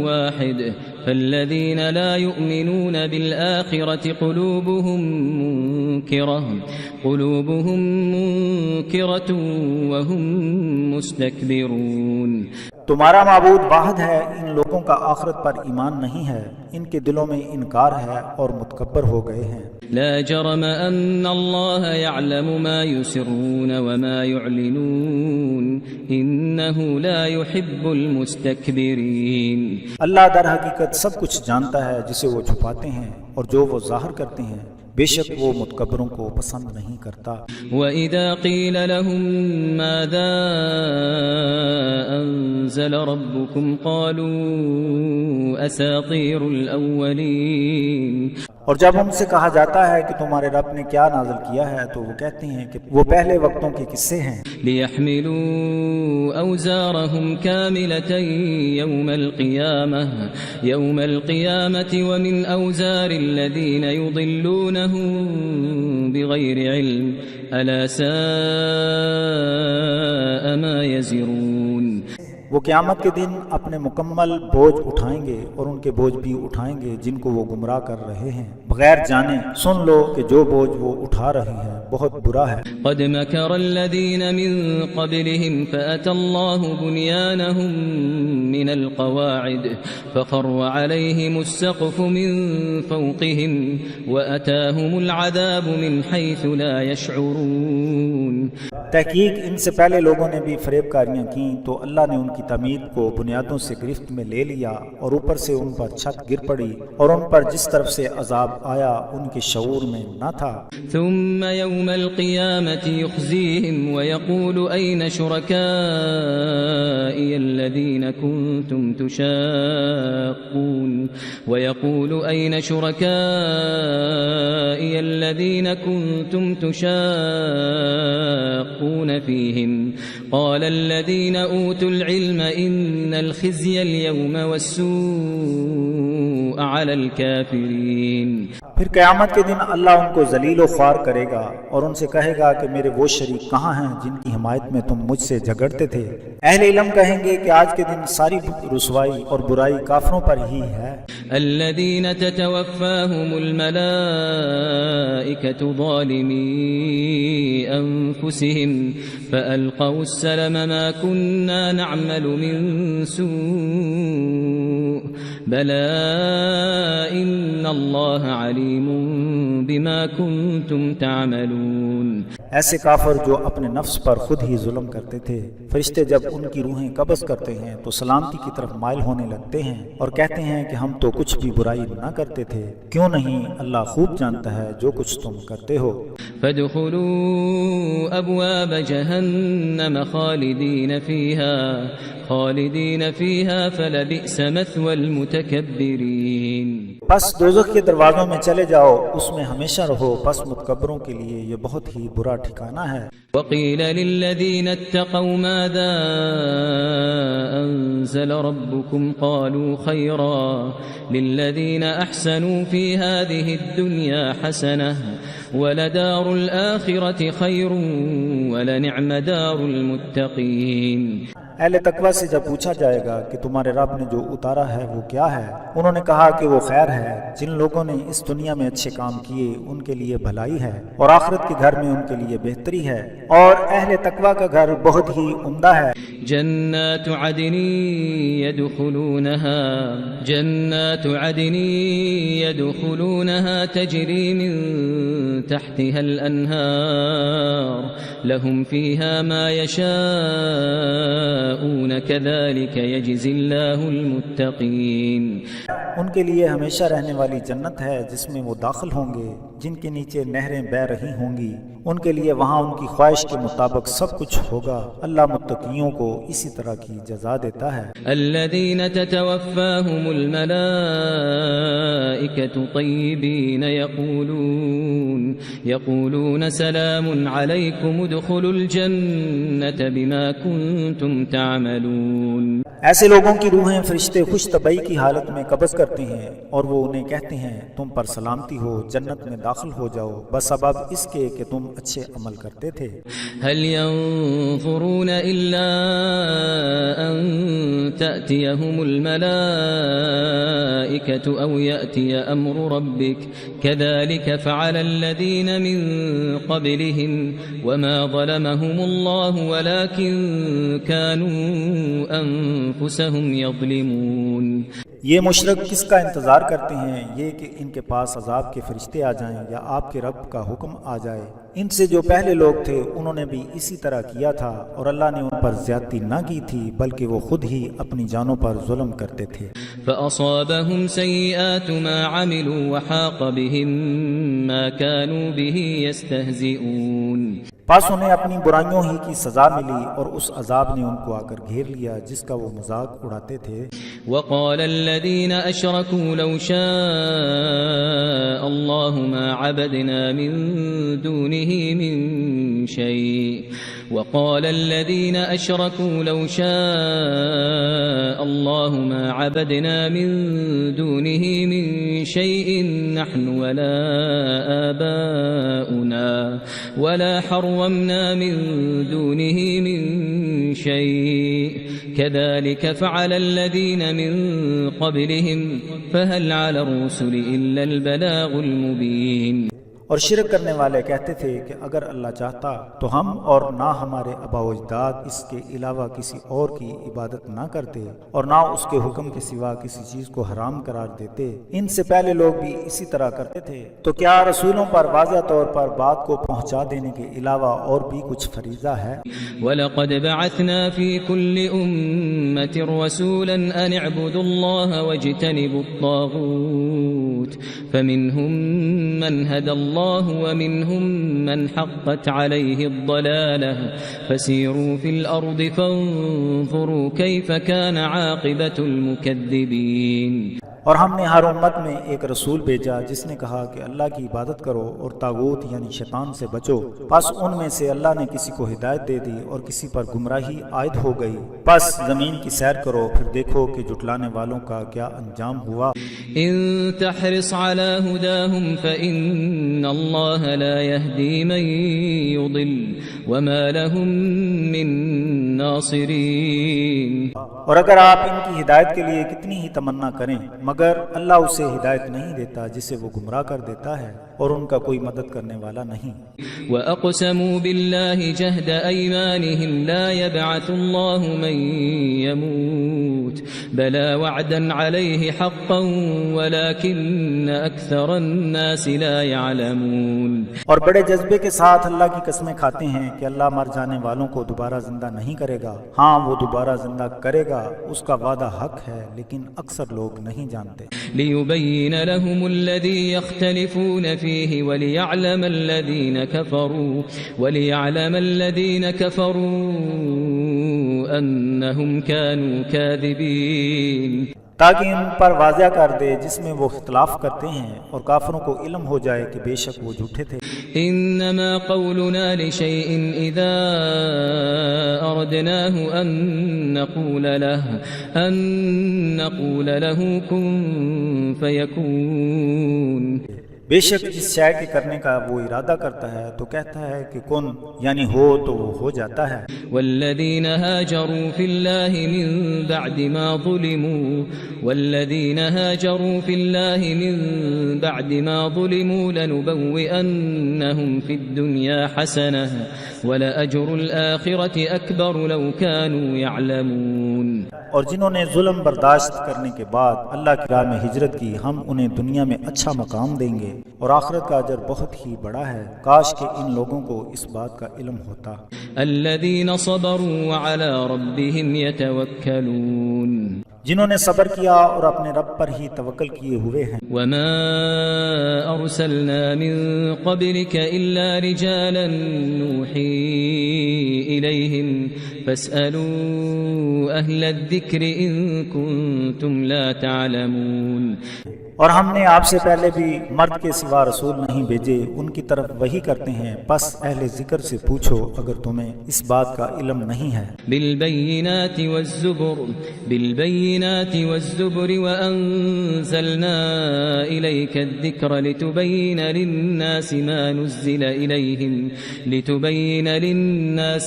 وَاحِدٌ فَالَّذِينَ لَا يُؤْمِنُونَ بِالْآخِرَةِ قُلُوبُهُم مُّنكِرَةٌ وَهُم مُّسْتَكْبِرُونَ۔ تمہارا معبود واحد ہے، ان لوگوں کا آخرت پر ایمان نہیں ہے، ان کے دلوں میں انکار ہے اور متکبر ہو گئے ہیں۔ لا جرم أن الله يعلم ما يسرون وما يعلنون إنه لا يحب المستكبرين۔ اللہ در حقیقت سب کچھ جانتا ہے، جسے وہ چھپاتے ہیں اور جو وہ ظاہر کرتے ہیں، بے شک وہ متکبروں کو پسند نہیں کرتا۔ وَإِذَا قِيلَ لَهُم مَّاذَا أَنزَلَ رَبُّكُمْ قَالُوا أَسَاطِيرُ الْأَوَّلِينَ، اور جب ان سے کہا جاتا ہے کہ تمہارے رب نے کیا نازل کیا ہے تو وہ کہتے ہیں کہ وہ پہلے وقتوں کے قصے ہیں۔ لِيَحْمِلُوا أَوْزَارَهُمْ كَامِلَةً يَوْمَ الْقِيَامَةِ وَمِنْ أَوْزَارِ الَّذِينَ يُضِلُّونَهُم بِغَيْرِ عِلْمٍ أَلَا سَاءَ مَا يَزِرُونَ۔ وہ قیامت کے دن اپنے مکمل بوجھ اٹھائیں گے اور ان کے بوجھ بھی اٹھائیں گے جن کو وہ گمراہ کر رہے ہیں بغیر جانے۔ سن لو کہ جو بوجھ وہ اٹھا رہے ہیں بہت برا ہے۔ قد مكر الذين من قبلهم فأتى الله بنيانهم من القواعد فخر عليهم السقف من فوقهم وأتاهم العذاب من حيث لا يشعرون۔ تحقیق ان سے پہلے لوگوں نے بھی فریب کاریاں کی تو اللہ نے ان کی تعمیر کو بنیادوں سے گرفت میں لے لیا اور اوپر سے ان پر چھت گر پڑی اور ان پر جس طرف سے عذاب آیا ان کے شعور میں نہ تھا۔ ثم يوم القيامة يخزيهم ويقول أين شركائي الذين كنتم تشاقون فيهم قال الذين أوتوا العلم إن الخزي اليوم والسوء على الكافرين۔ پھر قیامت کے دن اللہ ان کو ذلیل و خوار کرے گا اور ان سے کہے گا کہ میرے وہ شریک کہاں ہیں جن کی حمایت میں تم مجھ سے جھگڑتے تھے؟ اہل علم کہیں گے کہ آج کے دن ساری رسوائی اور برائی کافروں پر ہی ہے۔ الذين تتوفاهم الملائكة ظالمي أنفسهم فألقوا السلم ما كنا نعمل من سوء بلى إن الله عليم بما كنتم تعملون۔ ایسے کافر جو اپنے نفس پر خود ہی ظلم کرتے تھے، فرشتے جب ان کی روحیں قبض کرتے ہیں تو سلامتی کی طرف مائل ہونے لگتے ہیں اور کہتے ہیں کہ ہم تو کچھ بھی برائی نہ کرتے تھے، کیوں نہیں اللہ خوب جانتا ہے جو کچھ تم کرتے ہو۔ فادخلوا ابواب جہنم خالدین فیہا فلبئس مثوى المتکبرین۔ پس دوزخ کے دروازوں میں چلے جاؤ، اس میں ہمیشہ رہو، پس متکبروں کے لیے یہ بہت ہی برا ٹھکانہ ہے۔ وقیل للذین اتقوا ماذا انزل ربکم قالوا خیرا للذین احسنوا فی هذه الدنیا حسنة ولدار الآخرة خیر ولنعم دار المتقین۔ اہل تقوی سے جب پوچھا جائے گا کہ تمہارے رب نے جو اتارا ہے وہ کیا ہے، انہوں نے کہا کہ وہ خیر ہے۔ جن لوگوں نے اس دنیا میں اچھے کام کیے ان کے لیے بھلائی ہے اور آخرت کے گھر میں ان کے لیے بہتری ہے، اور اہل تقوی کا گھر بہت ہی عمدہ ہے۔ جنات عدن يدخلونها تجري من تحتها الأنهار لهم فيها ما يشاءون كذلك يجزي الله المتقين۔ ان کے لیے ہمیشہ رہنے والی جنت ہے جس میں وہ داخل ہوں گے، جن کے نیچے نہریں بہہ رہی ہوں گی، ان کے لیے وہاں ان کی خواہش کے مطابق سب کچھ ہوگا۔ اللہ متقیوں کو اسی طرح کی جزا دیتا ہے۔ الذين تتوفاهم الملائكة طيبين يقولون سلام عليكم ادخلوا الجنة بما كنتم تعملون۔ ایسے لوگوں کی روحیں فرشتے خوش طبعی کی حالت میں قبض کرتے ہیں اور وہ انہیں کہتے ہیں تم پر سلامتی ہو، جنت میں داخل ہو جاؤ بسبب اس کے کہ تم اچھے عمل کرتے تھے۔ هل ينظرون إلا أن تأتيهم الملائكة أو يأتي أمر ربك كذلك فعل الذين من قبلهم وما ظلمهم الله ولكن كانوا أنفسهم يظلمون۔ یہ مشرک کس کا انتظار کرتے ہیں؟ یہ کہ ان کے پاس عذاب کے فرشتے آ جائیں یا آپ کے رب کا حکم آ جائے۔ ان سے جو پہلے لوگ تھے انہوں نے بھی اسی طرح کیا تھا، اور اللہ نے ان پر زیادتی نہ کی تھی بلکہ وہ خود ہی اپنی جانوں پر ظلم کرتے تھے۔ فأصابهم سيئات ما عملوا وحاق بهم ما كانوا به يستهزئون۔ پس انہیں اپنی برائیوں ہی کی سزا ملی اور اس عذاب نے ان کو آ کر گھیر لیا جس کا وہ مذاق اڑاتے تھے۔ وقال الذين أشركوا لو شاء الله ما عبدنا من دونه من شيء وقال الذين أشركوا لو شاء الله ما عبدنا من دونه من شيء نحن ولا آباؤنا ولا حرمنا من دونه من شيء كذلك فعل الذين من قبلهم فهل على الرسل إلا البلاغ المبين۔ اور شرک کرنے والے کہتے تھے کہ اگر اللہ چاہتا تو ہم اور نہ ہمارے آباء و اجداد اس کے علاوہ کسی اور کی عبادت نہ کرتے اور نہ اس کے حکم کے سوا کسی چیز کو حرام قرار دیتے۔ ان سے پہلے لوگ بھی اسی طرح کرتے تھے، تو کیا رسولوں پر واضح طور پر بات کو پہنچا دینے کے علاوہ اور بھی کچھ فریضہ ہے؟ وَلَقَدْ بَعَثْنَا فِي كُلِّ أُمَّةٍ رَسُولًا أَنِ اعْبُدُوا اللَّهَ وَاجْتَنِبُوا الطَّاغُوتَ فَمِنْهُمْ مَنْ هَدَى اللَّهُ ومنهم من حقت عليه الضلالة فسيروا في الأرض فانظروا كيف كان عاقبة المكذبين۔ اور ہم نے ہر امت میں ایک رسول بھیجا جس نے کہا کہ اللہ کی عبادت کرو اور طاغوت یعنی شیطان سے بچو، پس ان میں سے اللہ نے کسی کو ہدایت دے دی اور کسی پر گمراہی عائد ہو گئی۔ پس زمین کی سیر کرو پھر دیکھو کہ جھٹلانے والوں کا کیا انجام ہوا۔ ان تحرص على هداهم فإن الله لا يهدي من يضل وما لهم من ناصرين۔ اور اگر آپ ان کی ہدایت کے لیے کتنی ہی تمنا کریں مگر اللہ اسے ہدایت نہیں دیتا جسے وہ گمراہ کر دیتا ہے، اور ان کا کوئی مدد کرنے والا نہیں۔ وَأَقْسَمُوا بِاللَّهِ جَهْدَ أَيْمَانِهِمْ لَا يَبْعَثُ اللَّهُ مَن يَمُوتُ بَلَى وَعْدًا عَلَيْهِ حَقًّا وَلَكِنَّ أَكْثَرَ النَّاسِ لَا يَعْلَمُونَ۔ اور بڑے جذبے کے ساتھ اللہ کی قسمیں کھاتے ہیں کہ اللہ مر جانے والوں کو دوبارہ زندہ نہیں کرے گا۔ ہاں وہ دوبارہ زندہ کرے گا، اس کا وعدہ حق ہے، لیکن اکثر لوگ نہیں جانتے۔ لِيُبَيِّنَ لَهُمُ الَّذِي يَخْتَلِفُونَ فِيهِ وَلِيَعْلَمَ الَّذِينَ كَفَرُوا أَنَّهُمْ كَانُوا كَاذِبِينَ۔ تاکہ ان پر واضح کر دے جس میں وہ اختلاف کرتے ہیں اور کافروں کو علم ہو جائے کہ بے شک وہ جھوٹے تھے۔ انما قولنا لشيء اذا اردناه ان نقول له كن فيكون۔ بے شک جس شے کے کرنے کا وہ ارادہ کرتا ہے تو کہتا ہے کہ کن یعنی ہو تو وہ ہو جاتا ہے۔ والذين هاجروا في الله من بعد ما ظلموا لنبوئنهم في الدنيا حسنة ولأجر الآخرة أكبر لو كانوا يعلمون. اور جنہوں نے ظلم برداشت کرنے کے بعد اللہ کی راہ میں ہجرت کی، ہم انہیں دنیا میں اچھا مقام دیں گے اور آخرت کا اجر بہت ہی بڑا ہے. کاش کہ ان لوگوں کو اس بات کا علم ہوتا. الذين صبروا وعلى ربهم يتوكلون. جنہوں نے صبر کیا اور اپنے رب پر ہی توکل کیے ہوئے ہیں. وما أرسلنا من قبلك إلا رجالا نوحي إليهم فاسألوا أهل الذكر إن كنتم لا تعلمون. اور ہم نے آپ سے پہلے بھی مرد کے سوا رسول نہیں بھیجے، ان کی طرف وحی کرتے ہیں، بس اہل ذکر سے پوچھو اگر تمہیں اس بات کا علم نہیں ہے. بالبينات والزبر وأنزلنا إليك الذكر لتبين للناس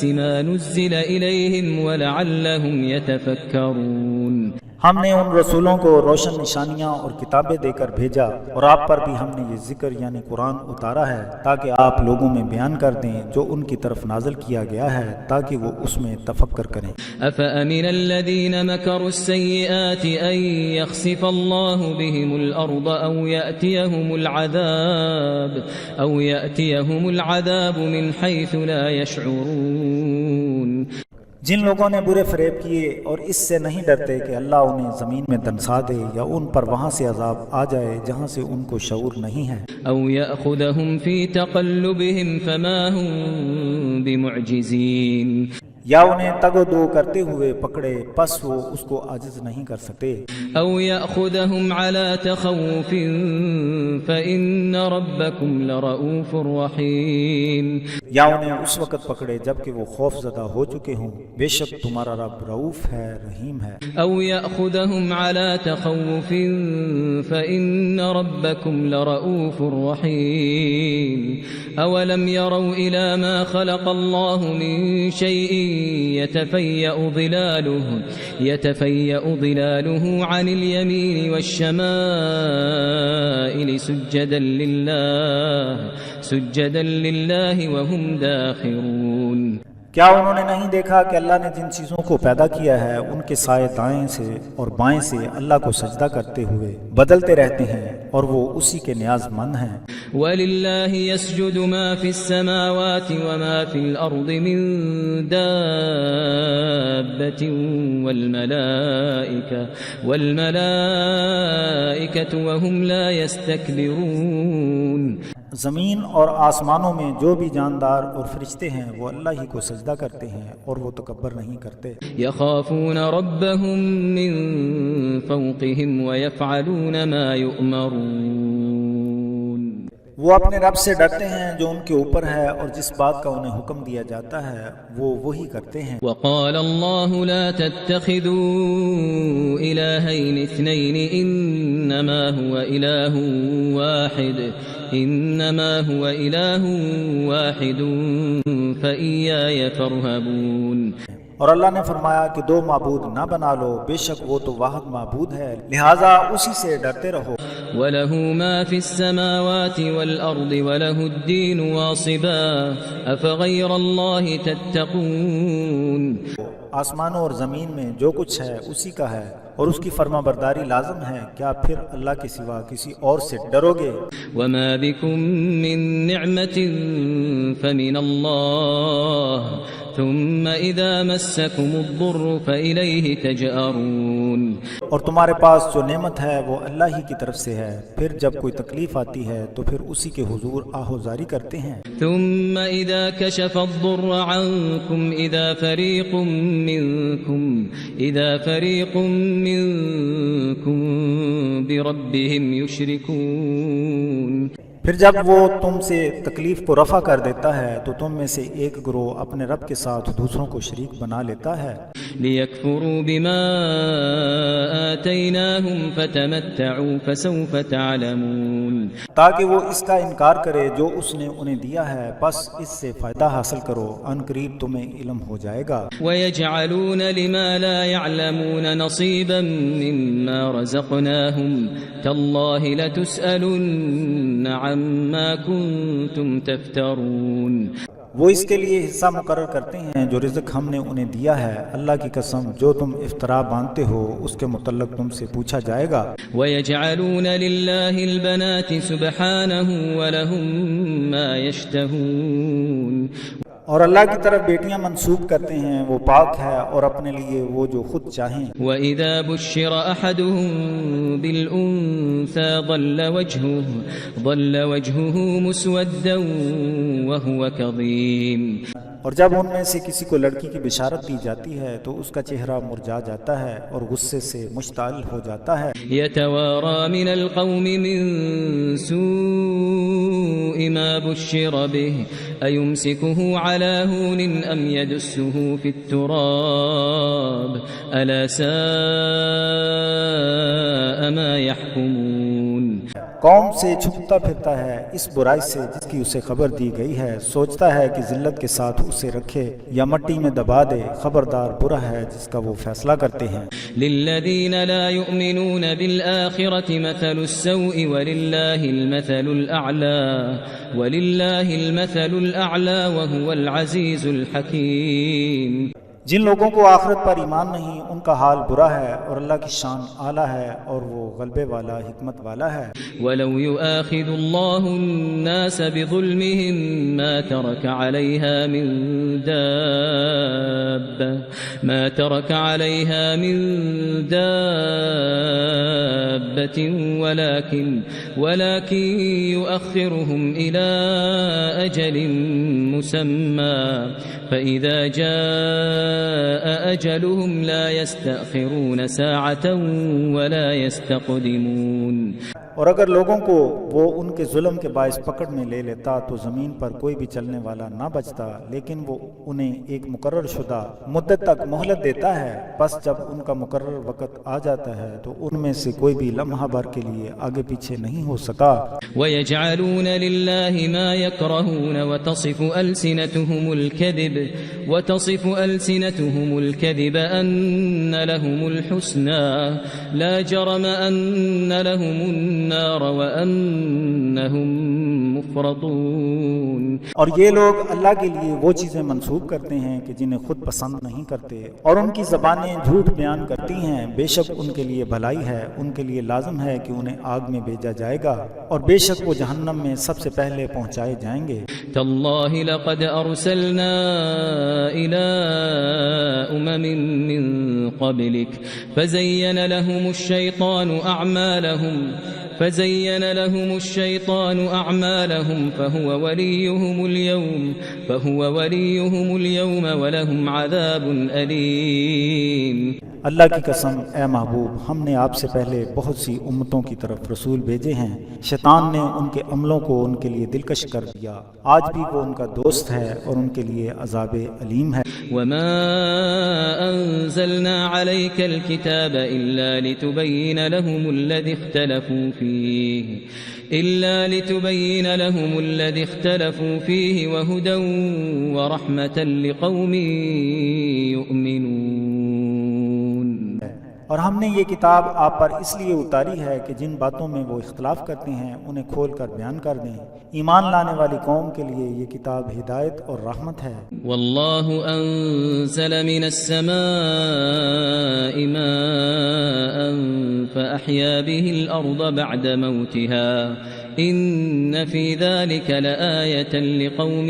ما نزل إليهم ولعلهم يتفكرون. ہم نے ان رسولوں کو روشن نشانیاں اور کتابیں دے کر بھیجا اور آپ پر بھی ہم نے یہ ذکر یعنی قرآن اتارا ہے تاکہ آپ لوگوں میں بیان کر دیں جو ان کی طرف نازل کیا گیا ہے تاکہ وہ اس میں تفکر کریں. أفأمن الذين مكروا السيئات أن يخسف الله بهم الأرض أو يأتيهم العذاب من حيث لا يشعرون. جن لوگوں نے برے فریب کیے اور اس سے نہیں ڈرتے کہ اللہ انہیں زمین میں دنسا دے یا ان پر وہاں سے عذاب آ جائے جہاں سے ان کو شعور نہیں ہے. أو يأخذهم في تقلبهم فما هم بمعجزين. یا انہیں تگ و دو کرتے ہوئے پکڑے پس وہ اس کو عاجز نہیں کر سکتے. أو يأخذهم على تخوف فإن ربكم لرؤوف رحيم. یا انہیں اس وقت پکڑے جبکہ وہ خوف زدہ ہو چکے ہوں، بے شک تمہارا رب رؤوف ہے، رحیم ہے. أو يأخذهم على تخوف فإن ربكم لرؤوف رحيم. أولم يروا إلى ما خلق الله من شيء يتفيأ ظلاله عن اليمين والشمائل سجدا لله وهم داخرون. کیا انہوں نے نہیں دیکھا کہ اللہ نے جن چیزوں کو پیدا کیا ہے ان کے سائے دائیں سے اور بائیں سے اللہ کو سجدہ کرتے ہوئے بدلتے رہتے ہیں اور وہ اسی کے نیاز مند ہیں. وَلِلَّهِ يَسْجُدُ مَا فِي السَّمَاوَاتِ وَمَا فِي الْأَرْضِ مِن دَابَّةٍ وَالْمَلَائِكَةُ وَهُمْ لَا يَسْتَكْبِرُونَ. زمین اور آسمانوں میں جو بھی جاندار اور فرشتے ہیں وہ اللہ ہی کو سجدہ کرتے ہیں اور وہ تکبر نہیں کرتے. يخافون ربهم من فوقهم ويفعلون ما يؤمرون. وہ اپنے رب سے ڈرتے ہیں جو ان کے اوپر ہے اور جس بات کا انہیں حکم دیا جاتا ہے وہ وہی کرتے ہیں. وقال الله لا تتخذوا إلهين اثنين إنما هو إله واحد فإياي فارهبون. اور اللہ نے فرمایا کہ دو معبود نہ بنا لو، بے شک وہ تو واحد معبود ہے، لہٰذا اسی سے ڈرتے رہو. وَلَهُ مَا فِي السَّمَاوَاتِ وَالْأَرْضِ وَلَهُ الدِّينُ وَاصِبًا أَفَغَيْرَ اللَّهِ تَتَّقُونَ. آسمانوں اور زمین میں جو کچھ ہے اسی کا ہے اور اس کی فرما برداری لازم ہے، کیا پھر اللہ کے سوا کسی اور سے ڈرو گے؟ وَمَا بِكُم مِّن نِّعْمَةٍ فَمِنَ اللَّهِ ثُمَّ إِذَا مَسَّكُمُ الضُّرُّ فَإِلَيْهِ تَجْأَرُونَ. اور تمہارے پاس جو نعمت ہے وہ اللہ ہی کی طرف سے ہے، پھر جب کوئی تکلیف آتی ہے تو پھر اسی کے حضور آہوزاری کرتے ہیں. ثُمَّ إِذَا كَشَفَ الضُّرَّ عَنكُمْ إِذَا فَرِيقٌ مِّنكُم بِرَبِّهِمْ يُشْرِكُونَ. پھر جب وہ تم سے تکلیف کو رفع کر دیتا ہے تو تم میں سے ایک گروہ اپنے رب کے ساتھ دوسروں کو شریک بنا لیتا ہے. ليكفروا بما آتيناهم فتمتعوا فسوف تعلمون تاکہ وہ اس کا انکار کرے جو اس نے انہیں دیا ہے، بس اس سے فائدہ حاصل کرو، ان قریب تمہیں علم ہو جائے گا۔ ويجعلون لما لا يعلمون نصيبا مما رزقناهم تالله لتسألن عما كنتم تفترون وہ اس کے لیے حصہ مقرر کرتے ہیں جو رزق ہم نے انہیں دیا ہے، اللہ کی قسم جو تم افطرا باندھتے ہو اس کے متعلق تم سے پوچھا جائے گا۔ وَيَجْعَلُونَ لِلَّهِ الْبَنَاتِ سُبْحَانَهُ وَلَهُم مَّا يَشْتَهُونَ اور اللہ کی طرف بیٹیاں منسوب کرتے ہیں، وہ پاک ہے اور اپنے لیے وہ جو خود چاہیں۔ وَإِذَا بُشِّرَ أَحَدُهُم بِالْأُنثَىٰ ظَلَّ وَجْهُهُ مُسْوَدًّا وَهُوَ كَظِيمٌ اور جب ان میں سے کسی کو لڑکی کی بشارت دی جاتی ہے تو اس کا چہرہ مرجھا جاتا ہے اور غصے سے مشتعل ہو جاتا ہے۔ يَتَوَارَىٰ مِنَ الْقَوْمِ مِن سُوءِ مَا بُشِّرَ بِهِ أَيُمْسِكُهُ عَلَىٰ هُونٍ أَمْ يَدُسُّهُ فِي التُّرَابِ أَلَا سَاءَ مَا يَحْكُمُونَ قوم سے چھپتا پھرتا ہے اس برائی سے جس کی اسے خبر دی گئی ہے، سوچتا ہے کہ ذلت کے ساتھ اسے رکھے یا مٹی میں دبا دے، خبردار برا ہے جس کا وہ فیصلہ کرتے ہیں۔ لِلَّذِينَ لَا يُؤْمِنُونَ بِالْآخِرَةِ مَثَلُ السَّوْءِ وَلِلَّهِ الْمَثَلُ الْأَعْلَى وَهُوَ الْعَزِيزُ الْحَكِيمُ جن لوگوں کو آخرت پر ایمان نہیں ان کا حال برا ہے اور اللہ کی شان اعلیٰ ہے اور وہ غلبے والا حکمت والا ہے۔ وَلَوْ يُؤَاخِذُ اللَّهُ النَّاسَ بِظُلْمِهِمْ مَا تَرَكَ عَلَيْهَا مِن دَابَّةٍ وَلَكِنْ يُؤَخِّرُهُمْ إِلَىٰ أَجَلٍ مُّسَمًّى فَإِذَا جَاءَ أَجَلُهُمْ لَا يَسْتَأْخِرُونَ سَاعَةً وَلَا يَسْتَقْدِمُونَ اور اگر لوگوں کو وہ ان کے ظلم کے باعث پکڑ میں لے لیتا تو زمین پر کوئی بھی چلنے والا نہ بچتا، لیکن وہ انہیں ایک مقرر شدہ مدت تک مہلت دیتا ہے، بس جب ان کا مقرر وقت آ جاتا ہے تو ان میں سے کوئی بھی لمحہ بھر کے لیے آگے پیچھے نہیں ہو سکا۔ وَيَجْعَلُونَ لِلَّهِ مَا يَكْرَهُونَ وَتَصِفُ أَلْسِنَتُهُمُ الْكَذِبَ أَنَّ لَهُمُ الْحُسْنَىٰ لَا جَرَمَ أَنَّ لَهُمُ النَّارَ وَأَنَّهُمْ مُفْرَطُونَ اور یہ لوگ اللہ کے لیے وہ چیزیں منسوب کرتے ہیں کہ جنہیں خود پسند نہیں کرتے، اور ان کی زبانیں جھوٹ بیان کرتی ہیں، بے شک ان کے لیے بھلائی ہے، ان کے لیے لازم ہے کہ انہیں آگ میں بھیجا جائے گا اور بے شک وہ جہنم میں سب سے پہلے پہنچائے جائیں گے۔ تاللہ لقد ارسلنا الى امم من قبلك فزين لهم الشيطان اعمالهم فهو وليهم اليوم ولهم عذاب الیم۔ اللہ کی قسم اے محبوب، ہم نے آپ سے پہلے بہت سی امتوں کی طرف رسول بھیجے ہیں، شیطان نے ان کے عملوں کو ان کے لیے دلکش کر دیا، آج بھی وہ ان کا دوست ہے اور ان کے لیے عذاب علیم ہے۔ وما انزلنا عليك الكتاب الا لتبين لهم الذي اختلفوا فيه وهدى ورحمة لقوم يؤمنون۔ اور ہم نے یہ کتاب آپ پر اس لیے اتاری ہے کہ جن باتوں میں وہ اختلاف کرتے ہیں انہیں کھول کر بیان کر دیں، ایمان لانے والی قوم کے لیے یہ کتاب ہدایت اور رحمت ہے۔ واللہ انزل من السماء ماء فأحيا به الأرض بعد موتها ان فی ذلک لآیۃ لقوم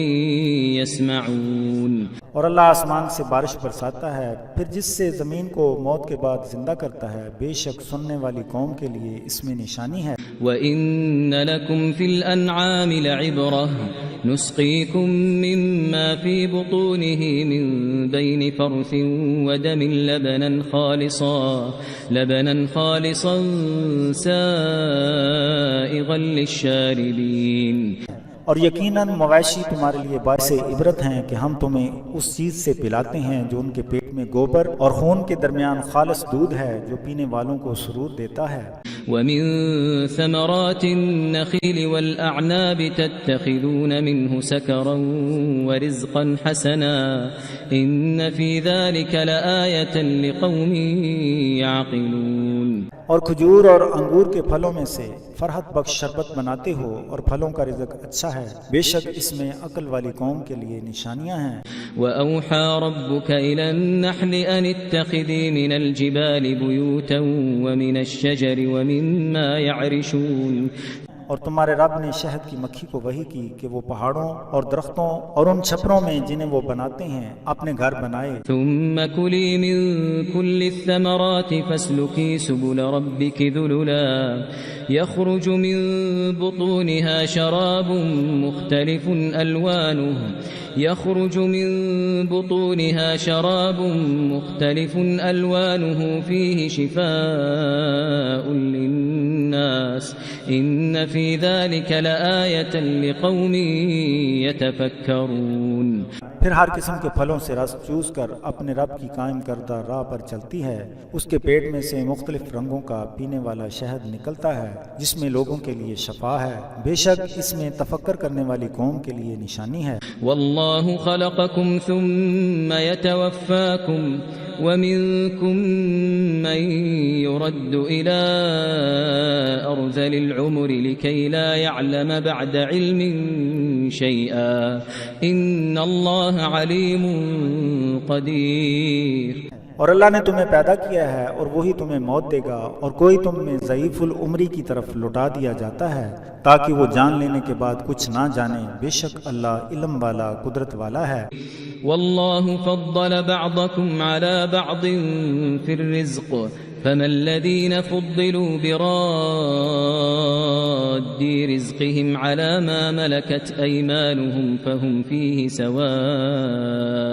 یسمعون۔ اور اللہ آسمان سے بارش برساتا ہے پھر جس سے زمین کو موت کے بعد زندہ کرتا ہے، بے شک سننے والی قوم کے لیے اس میں نشانی ہے۔ وَإِنَّ لَكُمْ فِي الْأَنْعَامِ لَعِبْرَةً نُسْقِيكُم مِّمَّا فِي بُطُونِهِ مِن بَيْنِ فَرْثٍ وَدَمٍ لَبَنًا خَالِصًا سَائِغًا لِلشَّارِبِينَ۔ اور یقیناً مویشی تمہارے لیے باعث عبرت ہیں کہ ہم تمہیں اس چیز سے پلاتے ہیں جو ان کے پیٹ میں گوبر اور خون کے درمیان خالص دودھ ہے جو پینے والوں کو سرور دیتا ہے۔ ومن ثمرات النخيل والأعناب تتخذون منه سكرا ورزقا حسنا إن في ذلك لآية لقوم يعقلون۔ اور کھجور اور انگور کے پھلوں میں سے فرحت بخش شربت بناتے ہو اور پھلوں کا رزق اچھا ہے، بے شک اس میں عقل والی قوم کے لیے نشانیاں ہیں۔ وأوحى ربك إلى النحل أن اتخذي من الجبال بيوتا ومن الشجر ومما يعرشون۔ اور تمہارے رب نے شہد کی مکھی کو وحی کی کہ وہ پہاڑوں اور درختوں اور ان چھپروں میں جنہیں وہ بناتے ہیں اپنے گھر بنائے۔ ثم كلي من كل الثمرات فاسلكي سبل ربك ذللا يخرج من بطونها شراب مختلف ألوانه فيه شفاء للناس إن في ذلك لآية لقوم يتفكرون۔ پھر ہر قسم کے پھلوں سے رس چوس کر اپنے رب کی قائم کردہ راہ پر چلتی ہے، اس کے پیٹ میں سے مختلف رنگوں کا پینے والا شہد نکلتا ہے جس میں لوگوں کے لیے شفا ہے، بے شک اس میں تفکر کرنے والی قوم کے لیے نشانی ہے۔ والله خلقكم ثم يتوفاكم ومنكم من يرد إلى أرذل العمر لكي لا يعلم بعد علم شيئا إن الله عليم قدير۔ اور اللہ نے تمہیں پیدا کیا ہے اور وہی تمہیں موت دے گا، اور کوئی تم میں ضعیف العمری کی طرف لوٹا دیا جاتا ہے تاکہ وہ جان لینے کے بعد کچھ نہ جانے، بے شک اللہ علم والا قدرت والا ہے۔ والله فضل بعضكم على بعض في الرزق فما الذين فضلوا براد رزقهم على ما ملكت أيمانهم فهم فيه سواء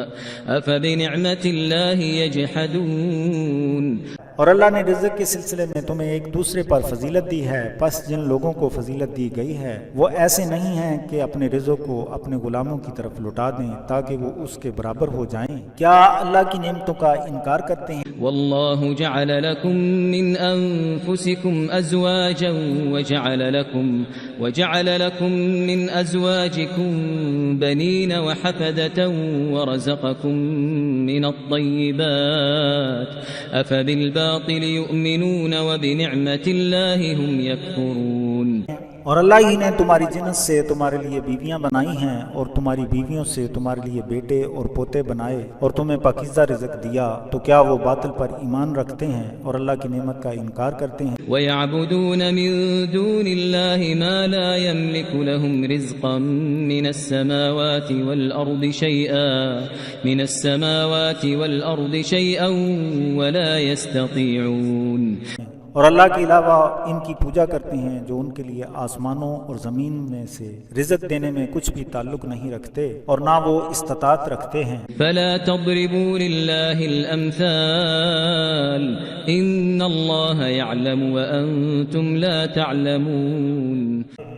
أفبنعمة الله يجحدون۔ اور اللہ نے رزق کے سلسلے میں تمہیں ایک دوسرے پر فضیلت دی ہے، پس جن لوگوں کو فضیلت دی گئی ہے وہ ایسے نہیں ہیں کہ اپنے رزق کو اپنے غلاموں کی طرف لوٹا دیں تاکہ وہ اس کے برابر ہو جائیں، کیا اللہ کی نعمتوں کا انکار کرتے ہیں؟ والله جعل لكم من أنفسكم أزواجا وجعل لكم من أزواجكم بنين وحفدة ورزقكم من الطيبات أفبالباطل يؤمنون وبنعمة الله هم يكفرون۔ اور اللہ ہی نے تمہاری جنس سے تمہارے لیے بیویاں بنائی ہیں اور تمہاری بیویوں سے تمہارے لیے بیٹے اور پوتے بنائے اور تمہیں پاکیزہ رزق دیا، تو کیا وہ باطل پر ایمان رکھتے ہیں اور اللہ کی نعمت کا انکار کرتے ہیں؟ وَيَعْبُدُونَ مِن دُونِ اللَّهِ مَا لَا يَمْلِكُ لَهُمْ رِزْقًا مِنَ السَّمَاوَاتِ وَالْأَرْضِ وَلَا يَسْتَطِيعُونَ۔ اور اللہ کے علاوہ ان کی پوجا کرتے ہیں جو ان کے لیے آسمانوں اور زمین میں سے رزق دینے میں کچھ بھی تعلق نہیں رکھتے اور نہ وہ استطاعت رکھتے ہیں۔ فلا تضربوا لله الأمثال إن الله يعلم وأنتم لا تعلمون۔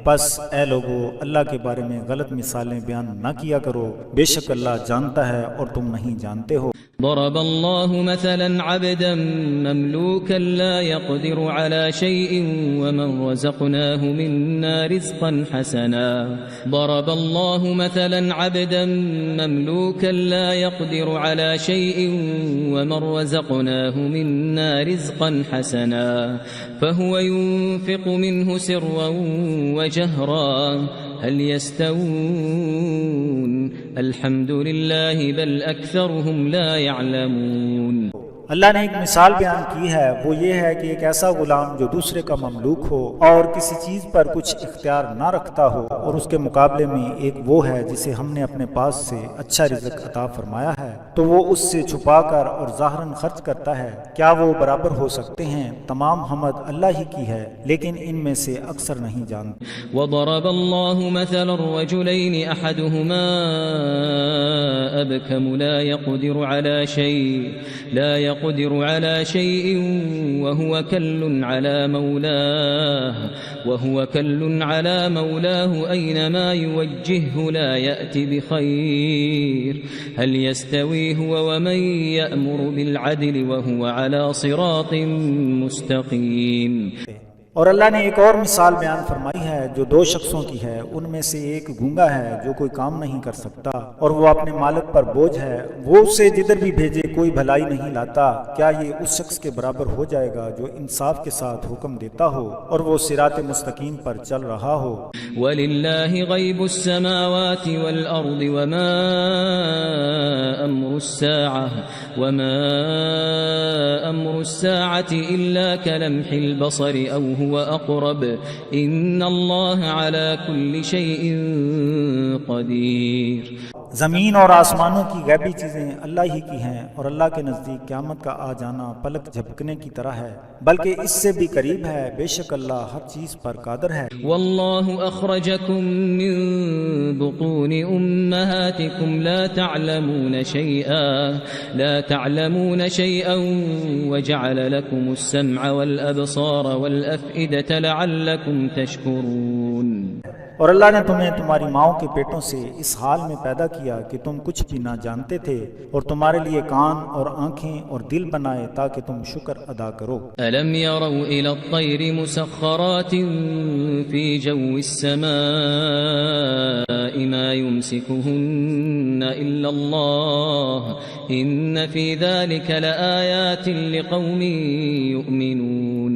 بس اے لوگو اللہ کے بارے میں غلط مثالیں بیان نہ کیا کرو، بے شک اللہ جانتا ہے اور تم نہیں جانتے ہو۔ ضرب الله مثلا عبدا مملوكا لا يقدر على شيء ومن رزقناه منا رزقا حسنا ضرب الله مثلا عبدا مملوكا لا يقدر على شيء ومن رزقناه منا رزقا حسنا فهو ينفق منه سرا وجهرا هل يستوون الحمد لله بل أكثرهم لا يعلمون۔ اللہ نے ایک مثال بیان کی ہے، وہ یہ ہے کہ ایک ایسا غلام جو دوسرے کا مملوک ہو اور کسی چیز پر کچھ اختیار نہ رکھتا ہو، اور اس کے مقابلے میں ایک وہ ہے جسے ہم نے اپنے پاس سے اچھا رزق عطا فرمایا ہے تو وہ اس سے چھپا کر اور ظاہراً خرچ کرتا ہے، کیا وہ برابر ہو سکتے ہیں؟ تمام حمد اللہ ہی کی ہے لیکن ان میں سے اکثر نہیں جانتے۔ وضرب الله مثلا الرجلين أحدهما أبكم لا يقدر على شيء يقدر على شيء وهو كل على مولاه أينما يوجهه لا يأتي بخير هل يستوي هو ومن يأمر بالعدل وهو على صراط مستقيم. اور اللہ نے ایک اور مثال بیان فرمائی ہے جو دو شخصوں کی ہے. ان میں سے ایک گونگا ہے جو کوئی کام نہیں کر سکتا اور وہ اپنے مالک پر بوجھ ہے. وہ اسے جدھر بھی بھیجے کوئی بھلائی نہیں لاتا. کیا یہ اس شخص کے برابر ہو جائے گا جو انصاف کے ساتھ حکم دیتا ہو اور وہ صراط مستقیم پر چل رہا ہو؟ وَلِلَّهِ غَيْبُ السَّمَاوَاتِ وَالْأَرْضِ وَمَا أَمْرُ السَّاعَةِ إِلَّا كَلَمْحِ الْبَصَرِ أَوْ هُوَ أَقْرَبُ إِنَّ اللَّهَ عَلَى كُلِّ شَيْءٍ قَدِيرٌ. زمین اور آسمانوں کی غیبی چیزیں اللہ ہی کی ہیں اور اللہ کے نزدیک قیامت کا آ جانا پلک جھپکنے کی طرح ہے بلکہ اس سے بھی قریب ہے. بے شک اللہ ہر چیز پر قادر ہے. واللہ اخرجکم من بطون امہاتکم لا تعلمون شیئا وجعل لكم السمع والابصار والافئدة لعلکم تشکرون. اور اللہ نے تمہیں تمہاری ماؤں کے پیٹوں سے اس حال میں پیدا کیا کہ تم کچھ بھی نہ جانتے تھے اور تمہارے لیے کان اور آنکھیں اور دل بنائے تاکہ تم شکر ادا کرو. ألم يروا إلى الطير مسخرات في جو السماء ما يمسكهن إلا الله إن في ذلك لآيات لقوم يؤمنون.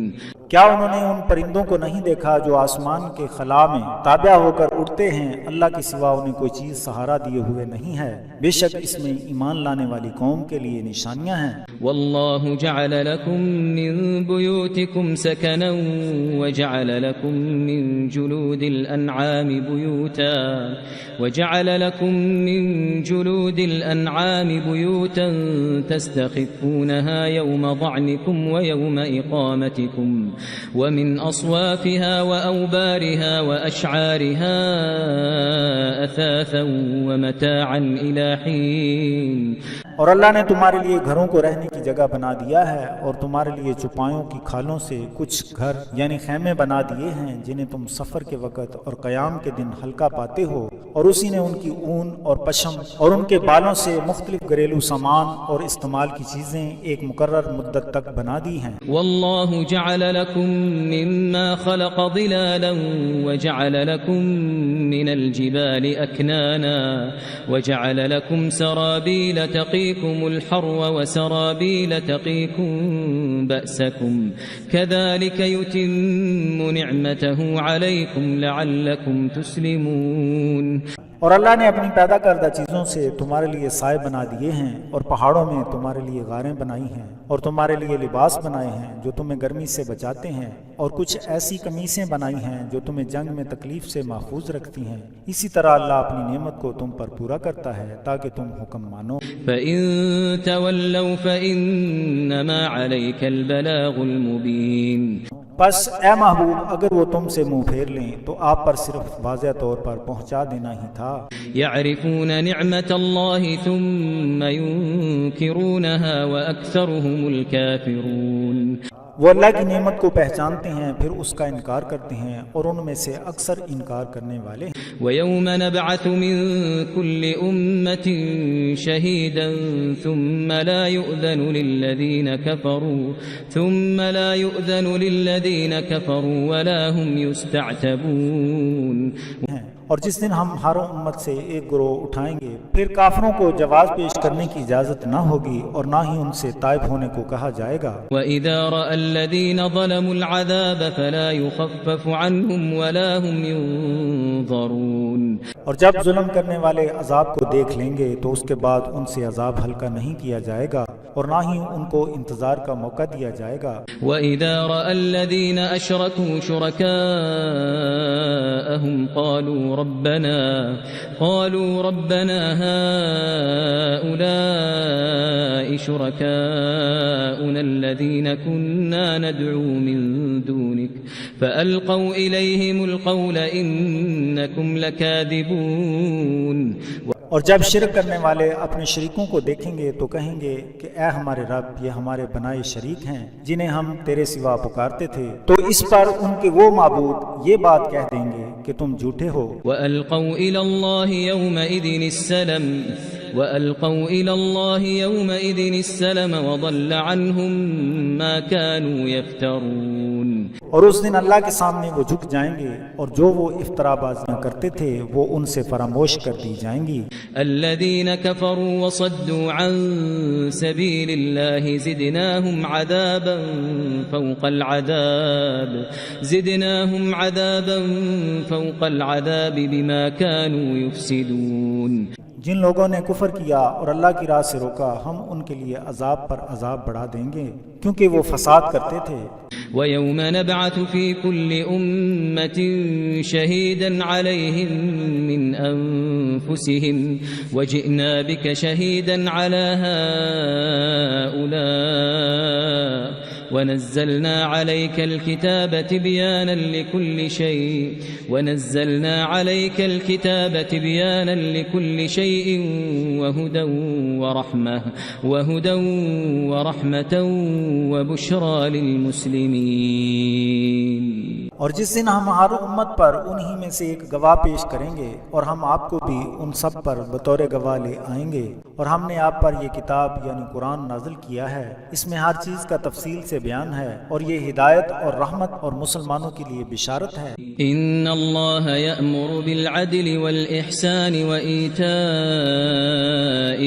کیا انہوں نے ان پرندوں کو نہیں دیکھا جو آسمان کے خلا میں تابع ہو کر اڑتے ہیں؟ اللہ کے سوا انہیں کوئی چیز سہارا دیے ہوئے نہیں ہے. بے شک اس میں ایمان لانے والی قوم کے لیے نشانیاں ہیں. واللہ جعل لكم من بيوتكم سكنا وجعل لكم من جلود الأنعام بيوتا تستخفونها يوم ضعنكم ويوم إقامتكم ومن أصوافها وأوبارها وأشعارها أثاثا ومتاعا إلى حين. اور اللہ نے تمہارے لیے گھروں کو رہنے کی جگہ بنا دیا ہے اور تمہارے لیے چوپایوں کی کھالوں سے کچھ گھر یعنی خیمے بنا دیے ہیں جنہیں تم سفر کے وقت اور قیام کے دن ہلکا پاتے ہو. اور اسی نے ان کی اون اور پشم اور ان کے بالوں سے مختلف گھریلو سامان اور استعمال کی چیزیں ایک مقرر مدت تک بنا دی ہیں. واللہ جعل لكم مما خلق ظلالا وجعل لكم من الجبال أكنانا وجعل لكم سرابيل تقيكم الحر وسرابيل تقيكم بأسكم كذلك يتم نعمته عليكم لعلكم تسلمون. اور اللہ نے اپنی پیدا کردہ چیزوں سے تمہارے لیے سائے بنا دیے ہیں اور پہاڑوں میں تمہارے لیے غاریں بنائی ہیں اور تمہارے لیے لباس بنائے ہیں جو تمہیں گرمی سے بچاتے ہیں اور کچھ ایسی قمیصیں بنائی ہیں جو تمہیں جنگ میں تکلیف سے محفوظ رکھتی ہیں. اسی طرح اللہ اپنی نعمت کو تم پر پورا کرتا ہے تاکہ تم حکم مانو. فَإِن تَوَلَّوْا فَإِنَّمَا عَلَيْكَ الْبَلَاغُ الْمُبِينُ. پس اے محبوب اگر وہ تم سے منہ پھیر لیں تو آپ پر صرف واضح طور پر پہنچا دینا ہی تھا. يعرفون نعمة الله ثم ينكرونها وأكثرهم الكافرون. وہ اللہ کی نعمت کو پہچانتے ہیں پھر اس کا انکار کرتے ہیں اور ان میں سے اکثر انکار کرنے والے ہیں. وَيَوْمَ نَبْعَثُ مِن كُلِّ أُمَّةٍ شَهِيدًا ثُمَّ لَا يُؤْذَنُ لِلَّذِينَ كَفَرُوا وَلَا هُمْ يُسْتَعْتَبُونَ. اور جس دن ہم ہر امت سے ایک گروہ اٹھائیں گے پھر کافروں کو جواز پیش کرنے کی اجازت نہ ہوگی اور نہ ہی ان سے تائب ہونے کو کہا جائے گا. وَإِذَا رَأَى الَّذِينَ ظَلَمُوا الْعَذَابَ فَلَا يُخَفَّفُ عَنْهُمْ وَلَا هُمْ يُنظَرُونَ. اور جب ظلم کرنے والے عذاب کو دیکھ لیں گے تو اس کے بعد ان سے عذاب ہلکا نہیں کیا جائے گا اور نہ ہی ان کو انتظار کا موقع دیا جائے گا. وَإِذَا رَأَى الَّذِينَ أَشْرَكُوا شُرَكَاءَهُمْ قالوا ربنا هؤلاء شركاؤنا الذين كنا ندعو من دونك فألقوا إليهم القول إنكم لكاذبون. اور جب شرک کرنے والے اپنے شریکوں کو دیکھیں گے تو کہیں گے کہ اے ہمارے رب، یہ ہمارے بنائے شریک ہیں جنہیں ہم تیرے سوا پکارتے تھے، تو اس پر ان کے وہ معبود یہ بات کہہ دیں گے کہ تم جھوٹے ہو۔ وَأَلْقَوْا إِلَى اللَّهِ يَوْمَئِذٍ السَّلَمَ وَأَلْقَوْا إِلَى اللَّهِ يَوْمَئِذٍ السَّلَمَ وَضَلَّ عَنْهُمْ مَا كَانُوا يَفْتَرُونَ۔ اور اس دن اللہ کے سامنے وہ جھک جائیں گے اور جو وہ افترا بازیاں کرتے تھے وہ ان سے فراموش کر دی جائیں گی۔ الذين كفروا وصدوا عن سبيل الله زدناهم عذابا فوق العذاب فوق العذاب بما كانوا يفسدون۔ جن لوگوں نے کفر کیا اور اللہ کی راہ سے روکا، ہم ان کے لیے عذاب پر عذاب بڑھا دیں گے کیونکہ وہ فساد کرتے تھے۔ وَيَوْمَ نَبْعَثُ فِي كُلِّ أُمَّةٍ شَهِيدًا عَلَيْهِمْ مِنْ أَنفُسِهِمْ وَجِئْنَا بِكَ شَهِيدًا عَلَى هَؤُلَاءِ ونزلنا عليك الكتاب تبيانا لكل شيء وهدى ورحمة وبشرى للمسلمين۔ اور جس دن ہم ہر امت پر انہی میں سے ایک گواہ پیش کریں گے اور ہم آپ کو بھی ان سب پر بطور گواہ لے آئیں گے، اور ہم نے آپ پر یہ کتاب یعنی قرآن نازل کیا ہے، اس میں ہر چیز کا تفصیل سے بیان ہے، اور یہ ہدایت اور رحمت اور مسلمانوں کے لیے بشارت ہے۔ ان اللہ یأمر بالعدل والإحسان وإیتاء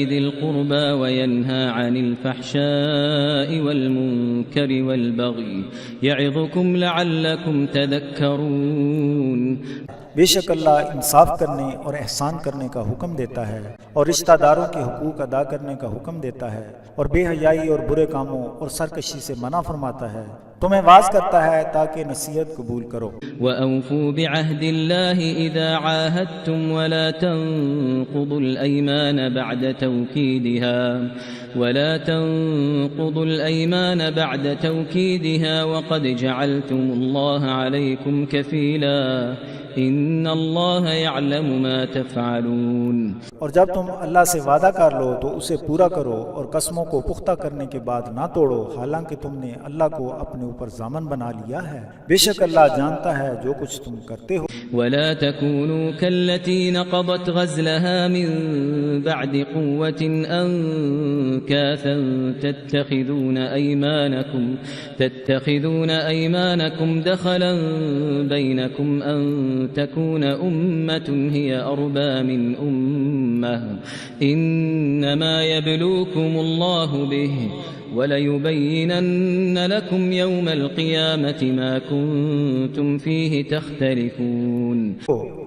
ذی القربى وینہى عن الفحشاء والمنکر والبغی یعظکم لعلکم تذکرون۔ بے شک اللہ انصاف کرنے اور احسان کرنے کا حکم دیتا ہے، اور رشتہ داروں کے حقوق ادا کرنے کا حکم دیتا ہے، اور بے حیائی اور برے کاموں اور سرکشی سے منع فرماتا ہے، تمہیں واعظ کرتا ہے تاکہ نصیحت قبول کرو۔ وَأَوْفُوا بِعَهْدِ اللَّهِ إِذَا عَاهَدتُّمْ وَلَا تَنقُضُوا الْأَيْمَانَ بَعْدَ تَوْكِيدِهَا وَقَدْ جَعَلْتُمُ اللَّهَ عَلَيْكُمْ كَفِيلًا ان اللہ یعلم ما تفعلون۔ اور جب تم اللہ سے وعدہ کر لو تو اسے پورا کرو، اور قسموں کو پختہ کرنے کے بعد نہ توڑو، حالانکہ تم نے اللہ کو اپنے اوپر ضامن بنا لیا ہے، بے شک اللہ جانتا ہے جو کچھ تم کرتے ہو۔ ولا تكونوا كالتي نقضت غزلها من بعد قوة أنكاثا تتخذون أيمانكم دخلا بينكم أن تكون أمة هي أربى من أمة إنما يبلوكم الله به وَلَيُبَيِّنَنَّ لَكُمْ يَوْمَ الْقِيَامَةِ مَا كُنْتُمْ فِيهِ تَخْتَلِفُونَ۔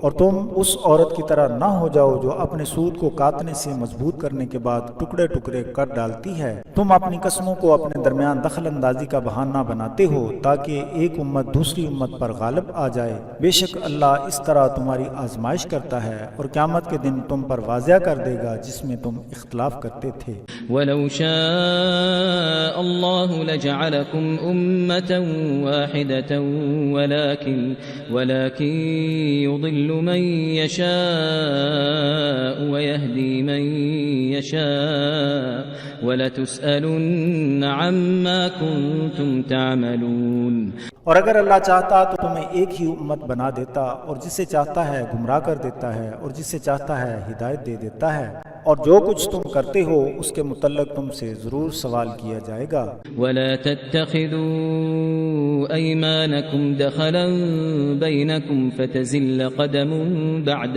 اور تم اس عورت کی طرح نہ ہو جاؤ جو اپنے سود کو کاٹنے سے مضبوط کرنے کے بعد ٹکڑے ٹکڑے کر ڈالتی ہے۔ تم اپنی قسموں کو اپنے درمیان دخل اندازی کا بہانہ بناتے ہو تاکہ ایک امت دوسری امت پر غالب آ جائے، بے شک اللہ اس طرح تمہاری آزمائش کرتا ہے، اور قیامت کے دن تم پر واضح کر دے گا جس میں تم اختلاف کرتے تھے۔ وَلَوْ شَاءَ اللہ لجعلکم امة واحدة ولكن يضل من يشاء ويهدي من يشاء ولتسألن عما كنتم تعملون۔ اور اگر اللہ چاہتا تو تمہیں ایک ہی امت بنا دیتا، اور جسے چاہتا ہے گمراہ کر دیتا ہے، اور جسے چاہتا ہے ہدایت دے دیتا ہے، اور جو کچھ تم کرتے ہو اس کے متعلق تم سے ضرور سوال کیا جائے گا۔ وَلَا تَتَّخِذُوا أَيْمَانَكُمْ دَخَلًا بَيْنَكُمْ فَتَزِلَّ قَدَمٌ بَعْدَ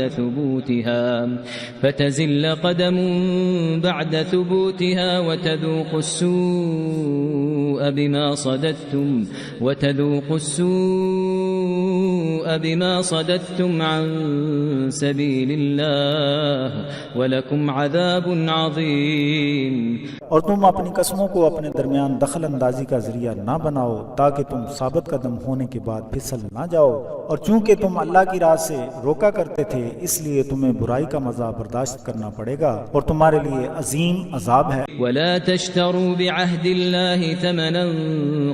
ثُبُوتِهَا وَتَذُوقُوا السُّوءَ بِمَا صَدَدتُّمْ عَن سَبِيلِ اللَّهِ وَلَكُمْ عَذَابٌ عَظِيمٌ۔ اور تم اپنی قسموں کو اپنے درمیان دخل اندازی کا ذریعہ نہ بناؤ تاکہ تم ثابت قدم ہونے کے بعد پھسل نہ جاؤ، اور چونکہ تم اللہ کی راہ سے روکا کرتے تھے اس لیے تمہیں برائی کا مزہ برداشت کرنا پڑے گا، اور تمہارے لیے عظیم عذاب ہے۔ وَلَا تَشْتَرُوا بِعَهْدِ اللَّهِ ثَمَنًا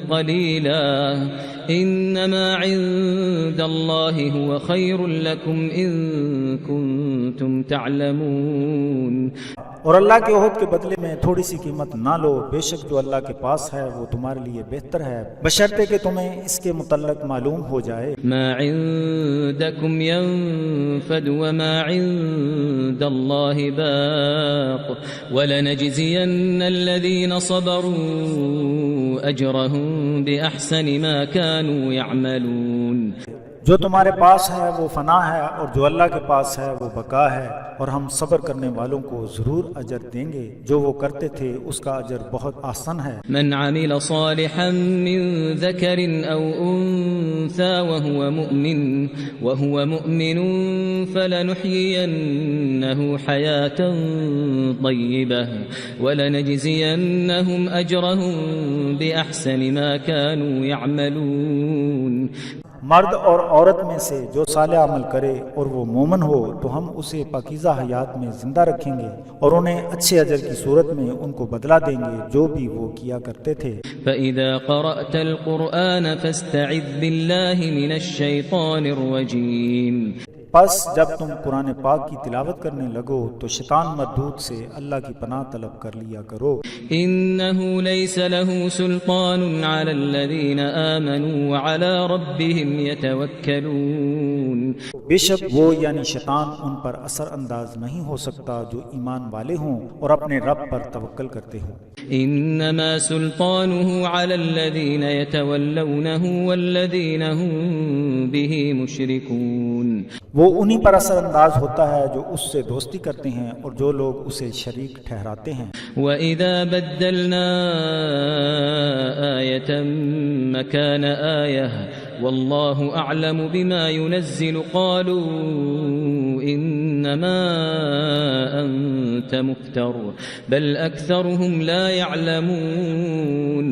قَلِيلًا إنما عند الله هو خير لكم إن كنتم تعلمون. اور اللہ کے عہد کے بدلے میں تھوڑی سی قیمت نہ لو، بے شک جو اللہ کے پاس ہے وہ تمہارے لیے بہتر ہے، بشرطے کہ تمہیں اس کے متعلق معلوم ہو جائے. ما عندكم ينفد وما عند الله باق ولنجزين الذين صبروا أجرهم بأحسن ما كانوا يعملون. جو تمہارے پاس ہے وہ فنا ہے اور جو اللہ کے پاس ہے وہ بقا ہے، اور ہم صبر کرنے والوں کو ضرور اجر دیں گے، جو وہ کرتے تھے اس کا اجر بہت آسن ہے. من عمل صالحا من ذكر أو أنثى وهو مؤمن فلنحيينه حياة طيبة ولنجزينهم أجرهم بأحسن ما كانوا يعملون. مرد اور عورت میں سے جو صالح عمل کرے اور وہ مومن ہو تو ہم اسے پاکیزہ حیات میں زندہ رکھیں گے اور انہیں اچھے اجر کی صورت میں ان کو بدلہ دیں گے جو بھی وہ کیا کرتے تھے. فَإِذَا قَرَأْتَ الْقُرْآنَ فَاسْتَعِذْ بِاللَّهِ مِنَ الشَّيْطَانِ الرَّجِيمِ. پس جب تم قرآن پاک کی تلاوت کرنے لگو تو شیطان مردود سے اللہ کی پناہ طلب کر لیا کرو. إِنَّهُ لَيْسَ لَهُ سُلْطَانٌ عَلَى الَّذِينَ آمَنُوا وَعَلَى رَبِّهِمْ يَتَوَكَّلُونَ. بے شک وہ یعنی شیطان ان پر اثر انداز نہیں ہو سکتا جو ایمان والے ہوں اور اپنے رب پر توکل کرتے ہوں. إِنَّمَا سُلْطَانُهُ عَلَى الَّذِينَ يَتَوَلَّوْنَهُ وَالَّذِينَ هُمْ بِهِ مُشْرِكُونَ. وہ انہی پر اثر انداز ہوتا ہے جو اس سے دوستی کرتے ہیں اور جو لوگ اسے شریک ٹھہراتے ہیں. وَإِذَا بَدَّلْنَا آيَةً مَكَانَ آيَةٍ وَاللَّهُ أَعْلَمُ بِمَا يُنَزِّلُ قَالُوا إِنَّمَا أَنْتَ مُفْتَرٍ بَلْ أَكْثَرُهُمْ لَا يَعْلَمُونَ.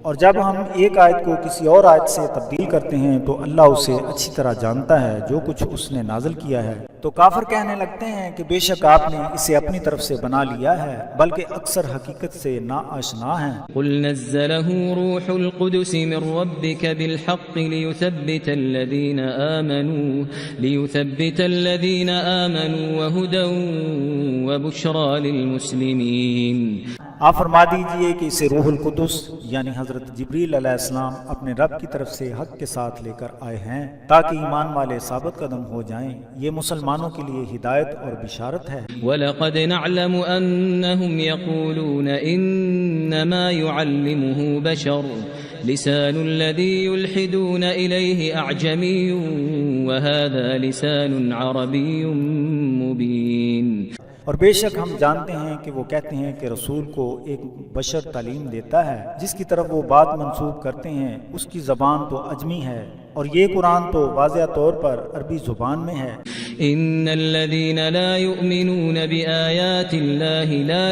اور جب ہم ایک آیت کو کسی اور آیت سے تبدیل کرتے ہیں تو اللہ اسے اچھی طرح جانتا ہے جو کچھ اس نے نازل کیا ہے. تو کافر کہنے لگتے ہیں کہ بے شک آپ نے اسے اپنی طرف سے بنا لیا ہے، بلکہ اکثر حقیقت سے نا آشنا ہیں. قل نزله روح القدس من ربك بالحق ليثبت الذين آمنوا وهدى وبشرى للمسلمين. آپ فرما دیجئے کہ اسے روح القدس یعنی حضرت جبریل علیہ السلام اپنے رب کی طرف سے حق کے ساتھ لے کر آئے ہیں تاکہ ایمان والے ثابت قدم ہو جائیں. یہ مسلمانوں کے لیے ہدایت اور بشارت ہے. وَلَقَدْ نَعْلَمُ أَنَّهُمْ يَقُولُونَ إِنَّمَا يُعَلِّمُهُ بَشَرٌ لِسَانُ الَّذِي يُلْحِدُونَ إِلَيْهِ أَعْجَمِيٌّ وَهَذَا لِسَانٌ عَرَبِيٌّ مُبِينٌ. اور بے شک ہم جانتے ہیں کہ وہ کہتے ہیں کہ رسول کو ایک بشر تعلیم دیتا ہے جس کی طرف وہ بات منسوب کرتے ہیں، اس کی زبان تو عجمی ہے اور یہ قرآن تو واضح طور پر عربی زبان میں ہے. ان الذين لا يؤمنون بآيات الله لا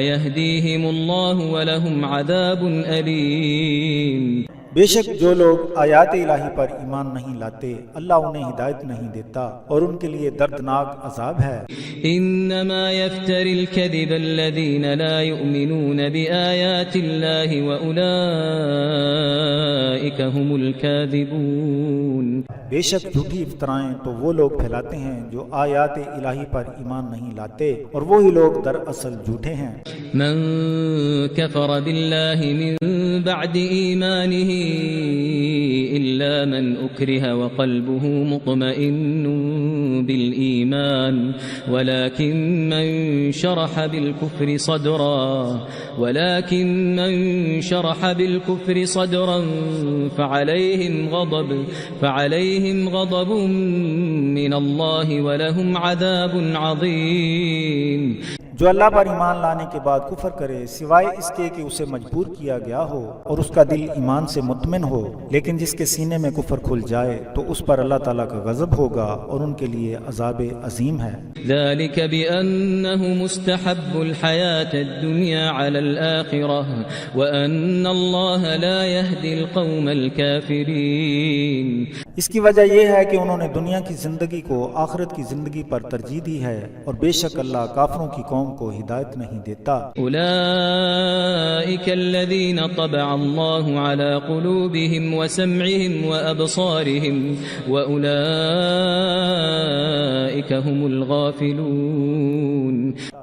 يهديهم الله ولهم عذاب أليم. بے شک جو لوگ آیات الہی پر ایمان نہیں لاتے اللہ انہیں ہدایت نہیں دیتا اور ان کے لیے دردناک عذاب ہے. انما يفتري الكذب الذين لا يؤمنون بآيات الله واولئك هم الكاذبون. بے شک جھوٹی افطرائیں تو وہ لوگ پھیلاتے ہیں جو آیات الہی پر ایمان نہیں لاتے اور وہی لوگ دراصل جھوٹے ہیں. من كفر بالله من بعد ایمانه إلا من أكره وقلبه مطمئن بالإيمان ولكن من شرح بالكفر صدرا فعليهم غضب من الله ولهم عذاب عظيم. جو اللہ پر ایمان لانے کے بعد کفر کرے سوائے اس کے کہ اسے مجبور کیا گیا ہو اور اس کا دل ایمان سے مطمئن ہو، لیکن جس کے سینے میں کفر کھل جائے تو اس پر اللہ تعالیٰ کا غضب ہوگا اور ان کے لیے عذاب عظیم ہے. ذلك بأنه مستحب الحياة الدنيا على الآخرة وأن الله لا يهدي القوم الكافرين. اس کی وجہ یہ ہے کہ انہوں نے دنیا کی زندگی کو آخرت کی زندگی پر ترجیح دی ہے، اور بے شک اللہ کافروں کی قوم کو ہدایت نہیں دیتا۔ اولئک الذین طبع اللہ علی قلوبہم وسمعہم وابصارہم واولئک هم الغافلون،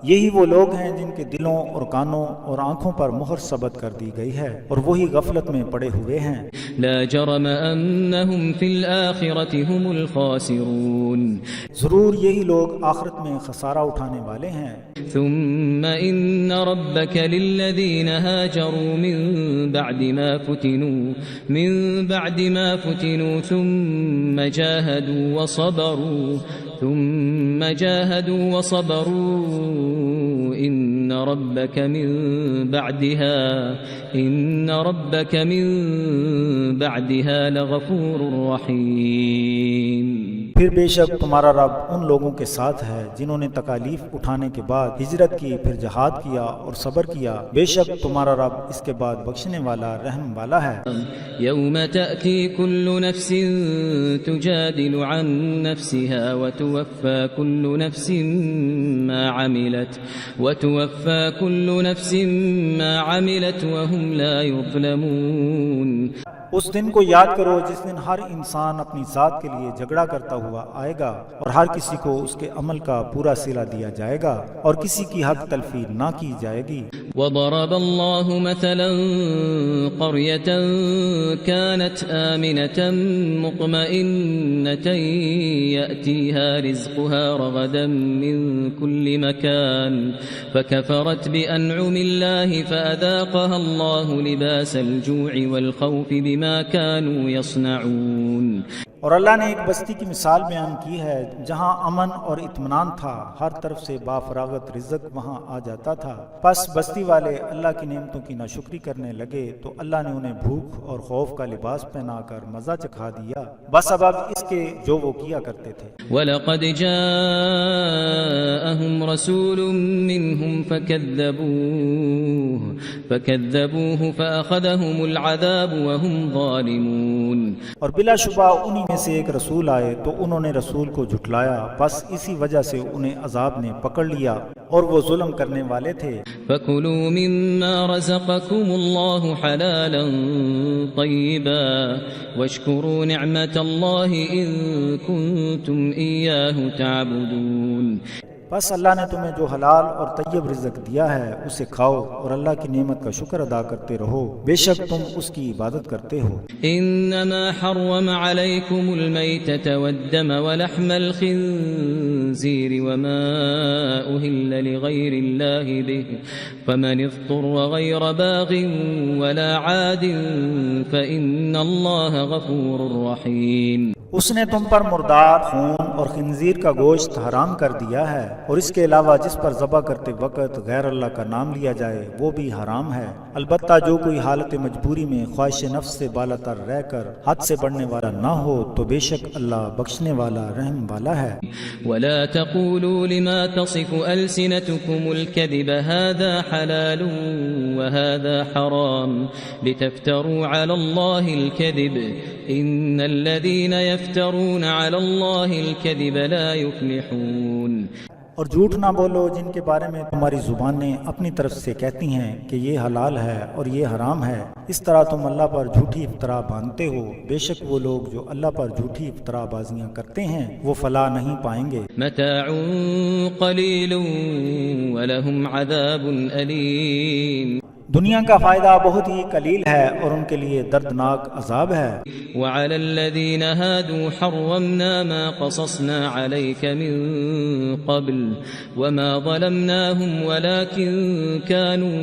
یہی وہ لوگ ہیں جن کے دلوں اور کانوں اور آنکھوں پر مہر ثبت کر دی گئی ہے، اور وہی غفلت میں پڑے ہوئے ہیں۔ لا جرم انہم فی الآخرة هم الخاسرون، ضرور یہی لوگ آخرت میں خسارہ اٹھانے والے ہیں۔ ثم ان ربك للذین هاجروا من بعد ما فتنوا ثم جاهدوا وصبروا ان ربك من بعدها لغفور رحیم۔ پھر بے شک تمہارا رب ان لوگوں کے ساتھ ہے جنہوں نے تکالیف اٹھانے کے بعد ہجرت کی، پھر جہاد کیا اور صبر کیا، بے شک تمہارا رب اس کے بعد بخشنے والا رحم والا ہے۔ یوم تأتی کل نفس تجادل عن نفسها وتوفى كل نفس ما عملت وهم لا يظلمون۔ اس دن کو یاد کرو جس دن ہر انسان اپنی ذات کے لیے جھگڑا کرتا ہوا آئے گا، اور ہر کسی کو اس کے عمل کا پورا صلہ دیا جائے گا، اور کسی کی حق تلفی نہ کی جائے گی۔ وضرب الله مثلا قرية كانت آمنة مطمئنة يأتيها رزقها رغدا من كل مكان فكفرت بأنعم الله فأذاقها الله لباس الجوع والخوف بما كانوا يصنعون۔ اور اللہ نے ایک بستی کی مثال بیان کی ہے جہاں امن اور اطمینان تھا، ہر طرف سے بافراغت رزق وہاں آ جاتا تھا، پس بستی والے اللہ کی نعمتوں کی ناشکری کرنے لگے تو اللہ نے انہیں بھوک اور خوف کا لباس پہنا کر مزہ چکھا دیا، بس اب اس کے جو وہ کیا کرتے تھے۔ وَلَقَدْ جَاءَهُمْ رَسُولٌ مِّنْهُمْ فَكَذَّبُوهُ فَأَخَذَهُمُ الْعَذَابُ وَهُمْ ظَالِمُونَ، اور بلا شبہ انہی میں سے ایک رسول آئے تو انہوں نے رسول کو جھٹلایا، پس اسی وجہ سے انہیں عذاب نے پکڑ لیا اور وہ ظلم کرنے والے تھے۔ فَكُلُوا مِمَّا رَزَقَكُمُ اللَّهُ حَلَالًا طَيِّبًا وَاشْكُرُوا نِعْمَةَ اللَّهِ إِن كُنتُمْ إِيَّاهُ تَعْبُدُونَ، بس اللہ نے تمہیں جو حلال اور طیب رزق دیا ہے اسے کھاؤ اور اللہ کی نعمت کا شکر ادا کرتے رہو، بے شک تم اس کی عبادت کرتے ہو۔ انما حرم عليكم الميتة والدم ولحم الخنزير وما أهل لغير الله به فمن اضطر غير باغ ولا عاد فإن الله غفور رحيم۔ اس نے تم پر مردار، خون اور خنزیر کا گوشت حرام کر دیا ہے، اور اس کے علاوہ جس پر ذبح کرتے وقت غیر اللہ کا نام لیا جائے وہ بھی حرام ہے، البتہ جو کوئی حالت مجبوری میں خواہش نفس سے بالا تر رہ کر حد سے بڑھنے والا نہ ہو تو بے شک اللہ بخشنے والا رحم والا ہے۔ ولا تقولوا لما تصف ألسنتكم الكذب هذا حلال وهذا حرام لتفتروا على الله الكذب إن الذين يفترون على الله الكذب لا يفلحون۔ اور جھوٹ نہ بولو جن کے بارے میں تمہاری زبانیں اپنی طرف سے کہتی ہیں کہ یہ حلال ہے اور یہ حرام ہے، اس طرح تم اللہ پر جھوٹی افطرا باندھتے ہو، بے شک وہ لوگ جو اللہ پر جھوٹی افطرا بازیاں کرتے ہیں وہ فلاح نہیں پائیں گے۔ متاع قلیل ولہم عذاب علیم، دنیا کا فائدہ بہت ہی قلیل ہے اور ان کے لیے دردناک عذاب ہے۔ وعلى الذين هادوا حرمنا ما قصصنا عليك من قبل وما ظلمناهم ولكن كانوا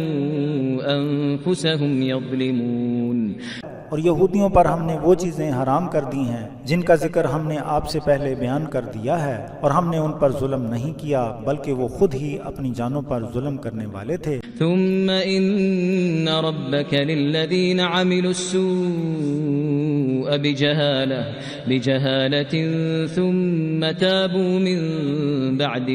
أنفسهم يظلمون، اور یہودیوں پر ہم نے وہ چیزیں حرام کر دی ہیں جن کا ذکر ہم نے آپ سے پہلے بیان کر دیا ہے، اور ہم نے ان پر ظلم نہیں کیا بلکہ وہ خود ہی اپنی جانوں پر ظلم کرنے والے تھے۔ ثم ان ربك للذين عملوا السوء بجهالة ثم تابوا من بعد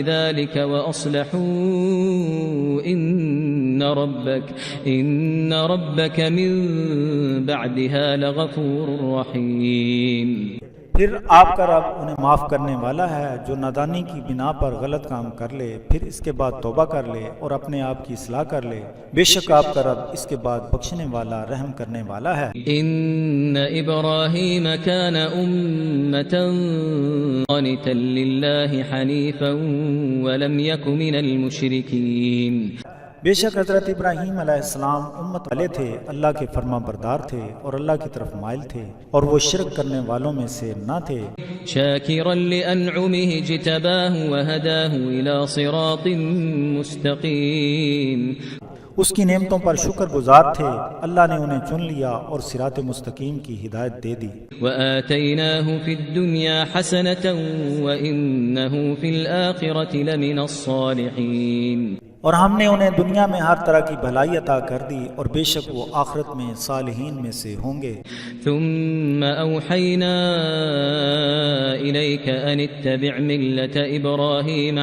ذلك وأصلحوا إن إن ربك من بعدها لغفور رحيم۔ پھر آپ کا رب انہیں معاف کرنے والا ہے جو نادانی کی بنا پر غلط کام کر لے، پھر اس کے بعد توبہ کر لے اور اپنے آپ کی اصلاح کر لے، بے شک آپ کا رب اس کے بعد بخشنے والا، رحم کرنے والا ہے۔ إن إبراهيم كان أمة قانتا لله حنيفا ولم يك من المشركين۔ بے شک حضرت ابراہیم علیہ السلام امت والے تھے، اللہ کے فرما بردار تھے اور اللہ کی طرف مائل تھے اور وہ شرک کرنے والوں میں سے نہ تھے۔ شاكرا لأنعمه اجتباه وهداه إلى صراط مستقيم۔ اس کی نعمتوں پر شکر گزار تھے، اللہ نے انہیں چن لیا اور صراط مستقیم کی ہدایت دے دی۔ وآتيناه في الدنيا حسنة وإنه في الآخرة لمن الصالحين۔ اور ہم نے انہیں دنیا میں ہر طرح کی بھلائی عطا کر دی اور بے شک وہ آخرت میں صالحین میں سے ہوں گے۔ ثم أوحينا إليك أن اتبع ملة إبراهيم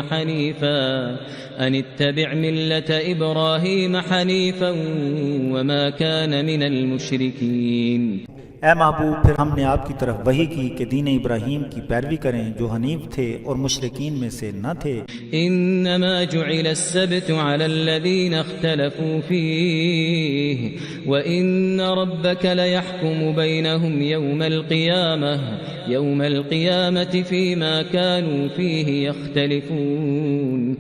حنيفا وما كان من المشركين۔ اے محبوب، پھر ہم نے آپ کی طرف وحی کی کہ دین ابراہیم کی پیروی کریں جو حنیف تھے اور مشرکین میں سے نہ تھے۔ انما جعل السبت على الذين اختلفوا فيه وان ربك ليحكم بينهم يوم القيامة فيما كانوا فيه يختلفون۔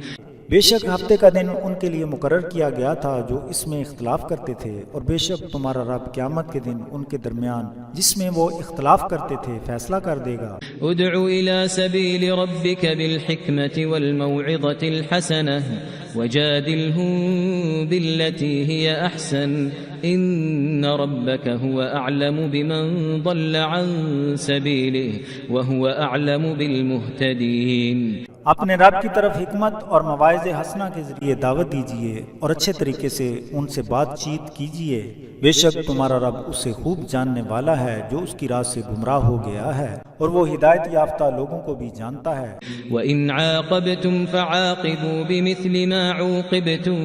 بے شک ہفتے کا دن ان کے لیے مقرر کیا گیا تھا جو اس میں اختلاف کرتے تھے، اور بے شک تمہارا رب قیامت کے دن ان کے درمیان جس میں وہ اختلاف کرتے تھے فیصلہ کر دے گا۔ ادع الى سبيل ربك بالحكمة والموعظة الحسنة وجادلهم بالتي هي احسن ان ربك هو اعلم بمن ضل عن سبيله وهو اعلم بالمهتدين۔ اپنے رب کی طرف حکمت اور مواعظ حسنہ کے ذریعے دعوت دیجیے اور اچھے طریقے سے ان سے بات چیت کیجیے، بے شک تمہارا رب اسے خوب جاننے والا ہے جو اس کی راہ سے گمراہ ہو گیا ہے، اور وہ ہدایت یافتہ لوگوں کو بھی جانتا ہے۔ وَإِنْ عَاقَبْتُمْ فَعَاقِبُوا بِمِثْلِ مَا عُوقِبْتُمْ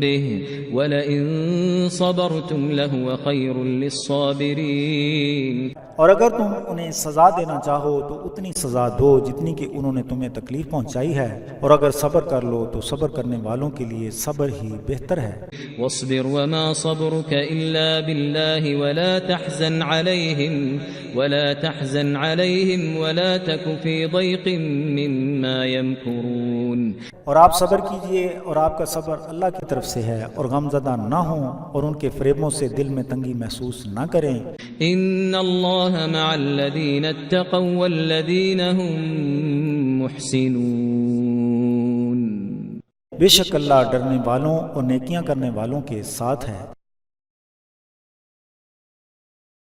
بِهِ وَلَئِنْ صَبَرْتُمْ لَهُوَ خَيْرٌ لِلصَّابِرِينَ۔ اور اگر تم انہیں سزا دینا چاہو تو اتنی سزا دو جتنی کہ انہوں نے تمہیں تکلیف پہنچائی ہے، اور اگر صبر کر لو تو صبر کرنے والوں کے لیے صبر ہی بہتر ہے۔ وَاصْبِرْ وَمَا صَبْرُكَ إِلَّا بِاللَّهِ وَلَا تَحْزَنْ عَلَيْهِمْ وَلَا تَكُ فِي ضَيْقٍ مِّمَّا يَمْكُرُونَ۔ اور آپ صبر کیجئے اور آپ کا صبر اللہ کی طرف سے ہے، اور غم زدہ نہ ہوں اور ان کے فریبوں سے دل میں تنگی محسوس نہ کریں۔ ان اللہ مع الذین اتقوا والذین هم محسنون۔ بے شک اللہ ڈرنے والوں اور نیکیاں کرنے والوں کے ساتھ ہے۔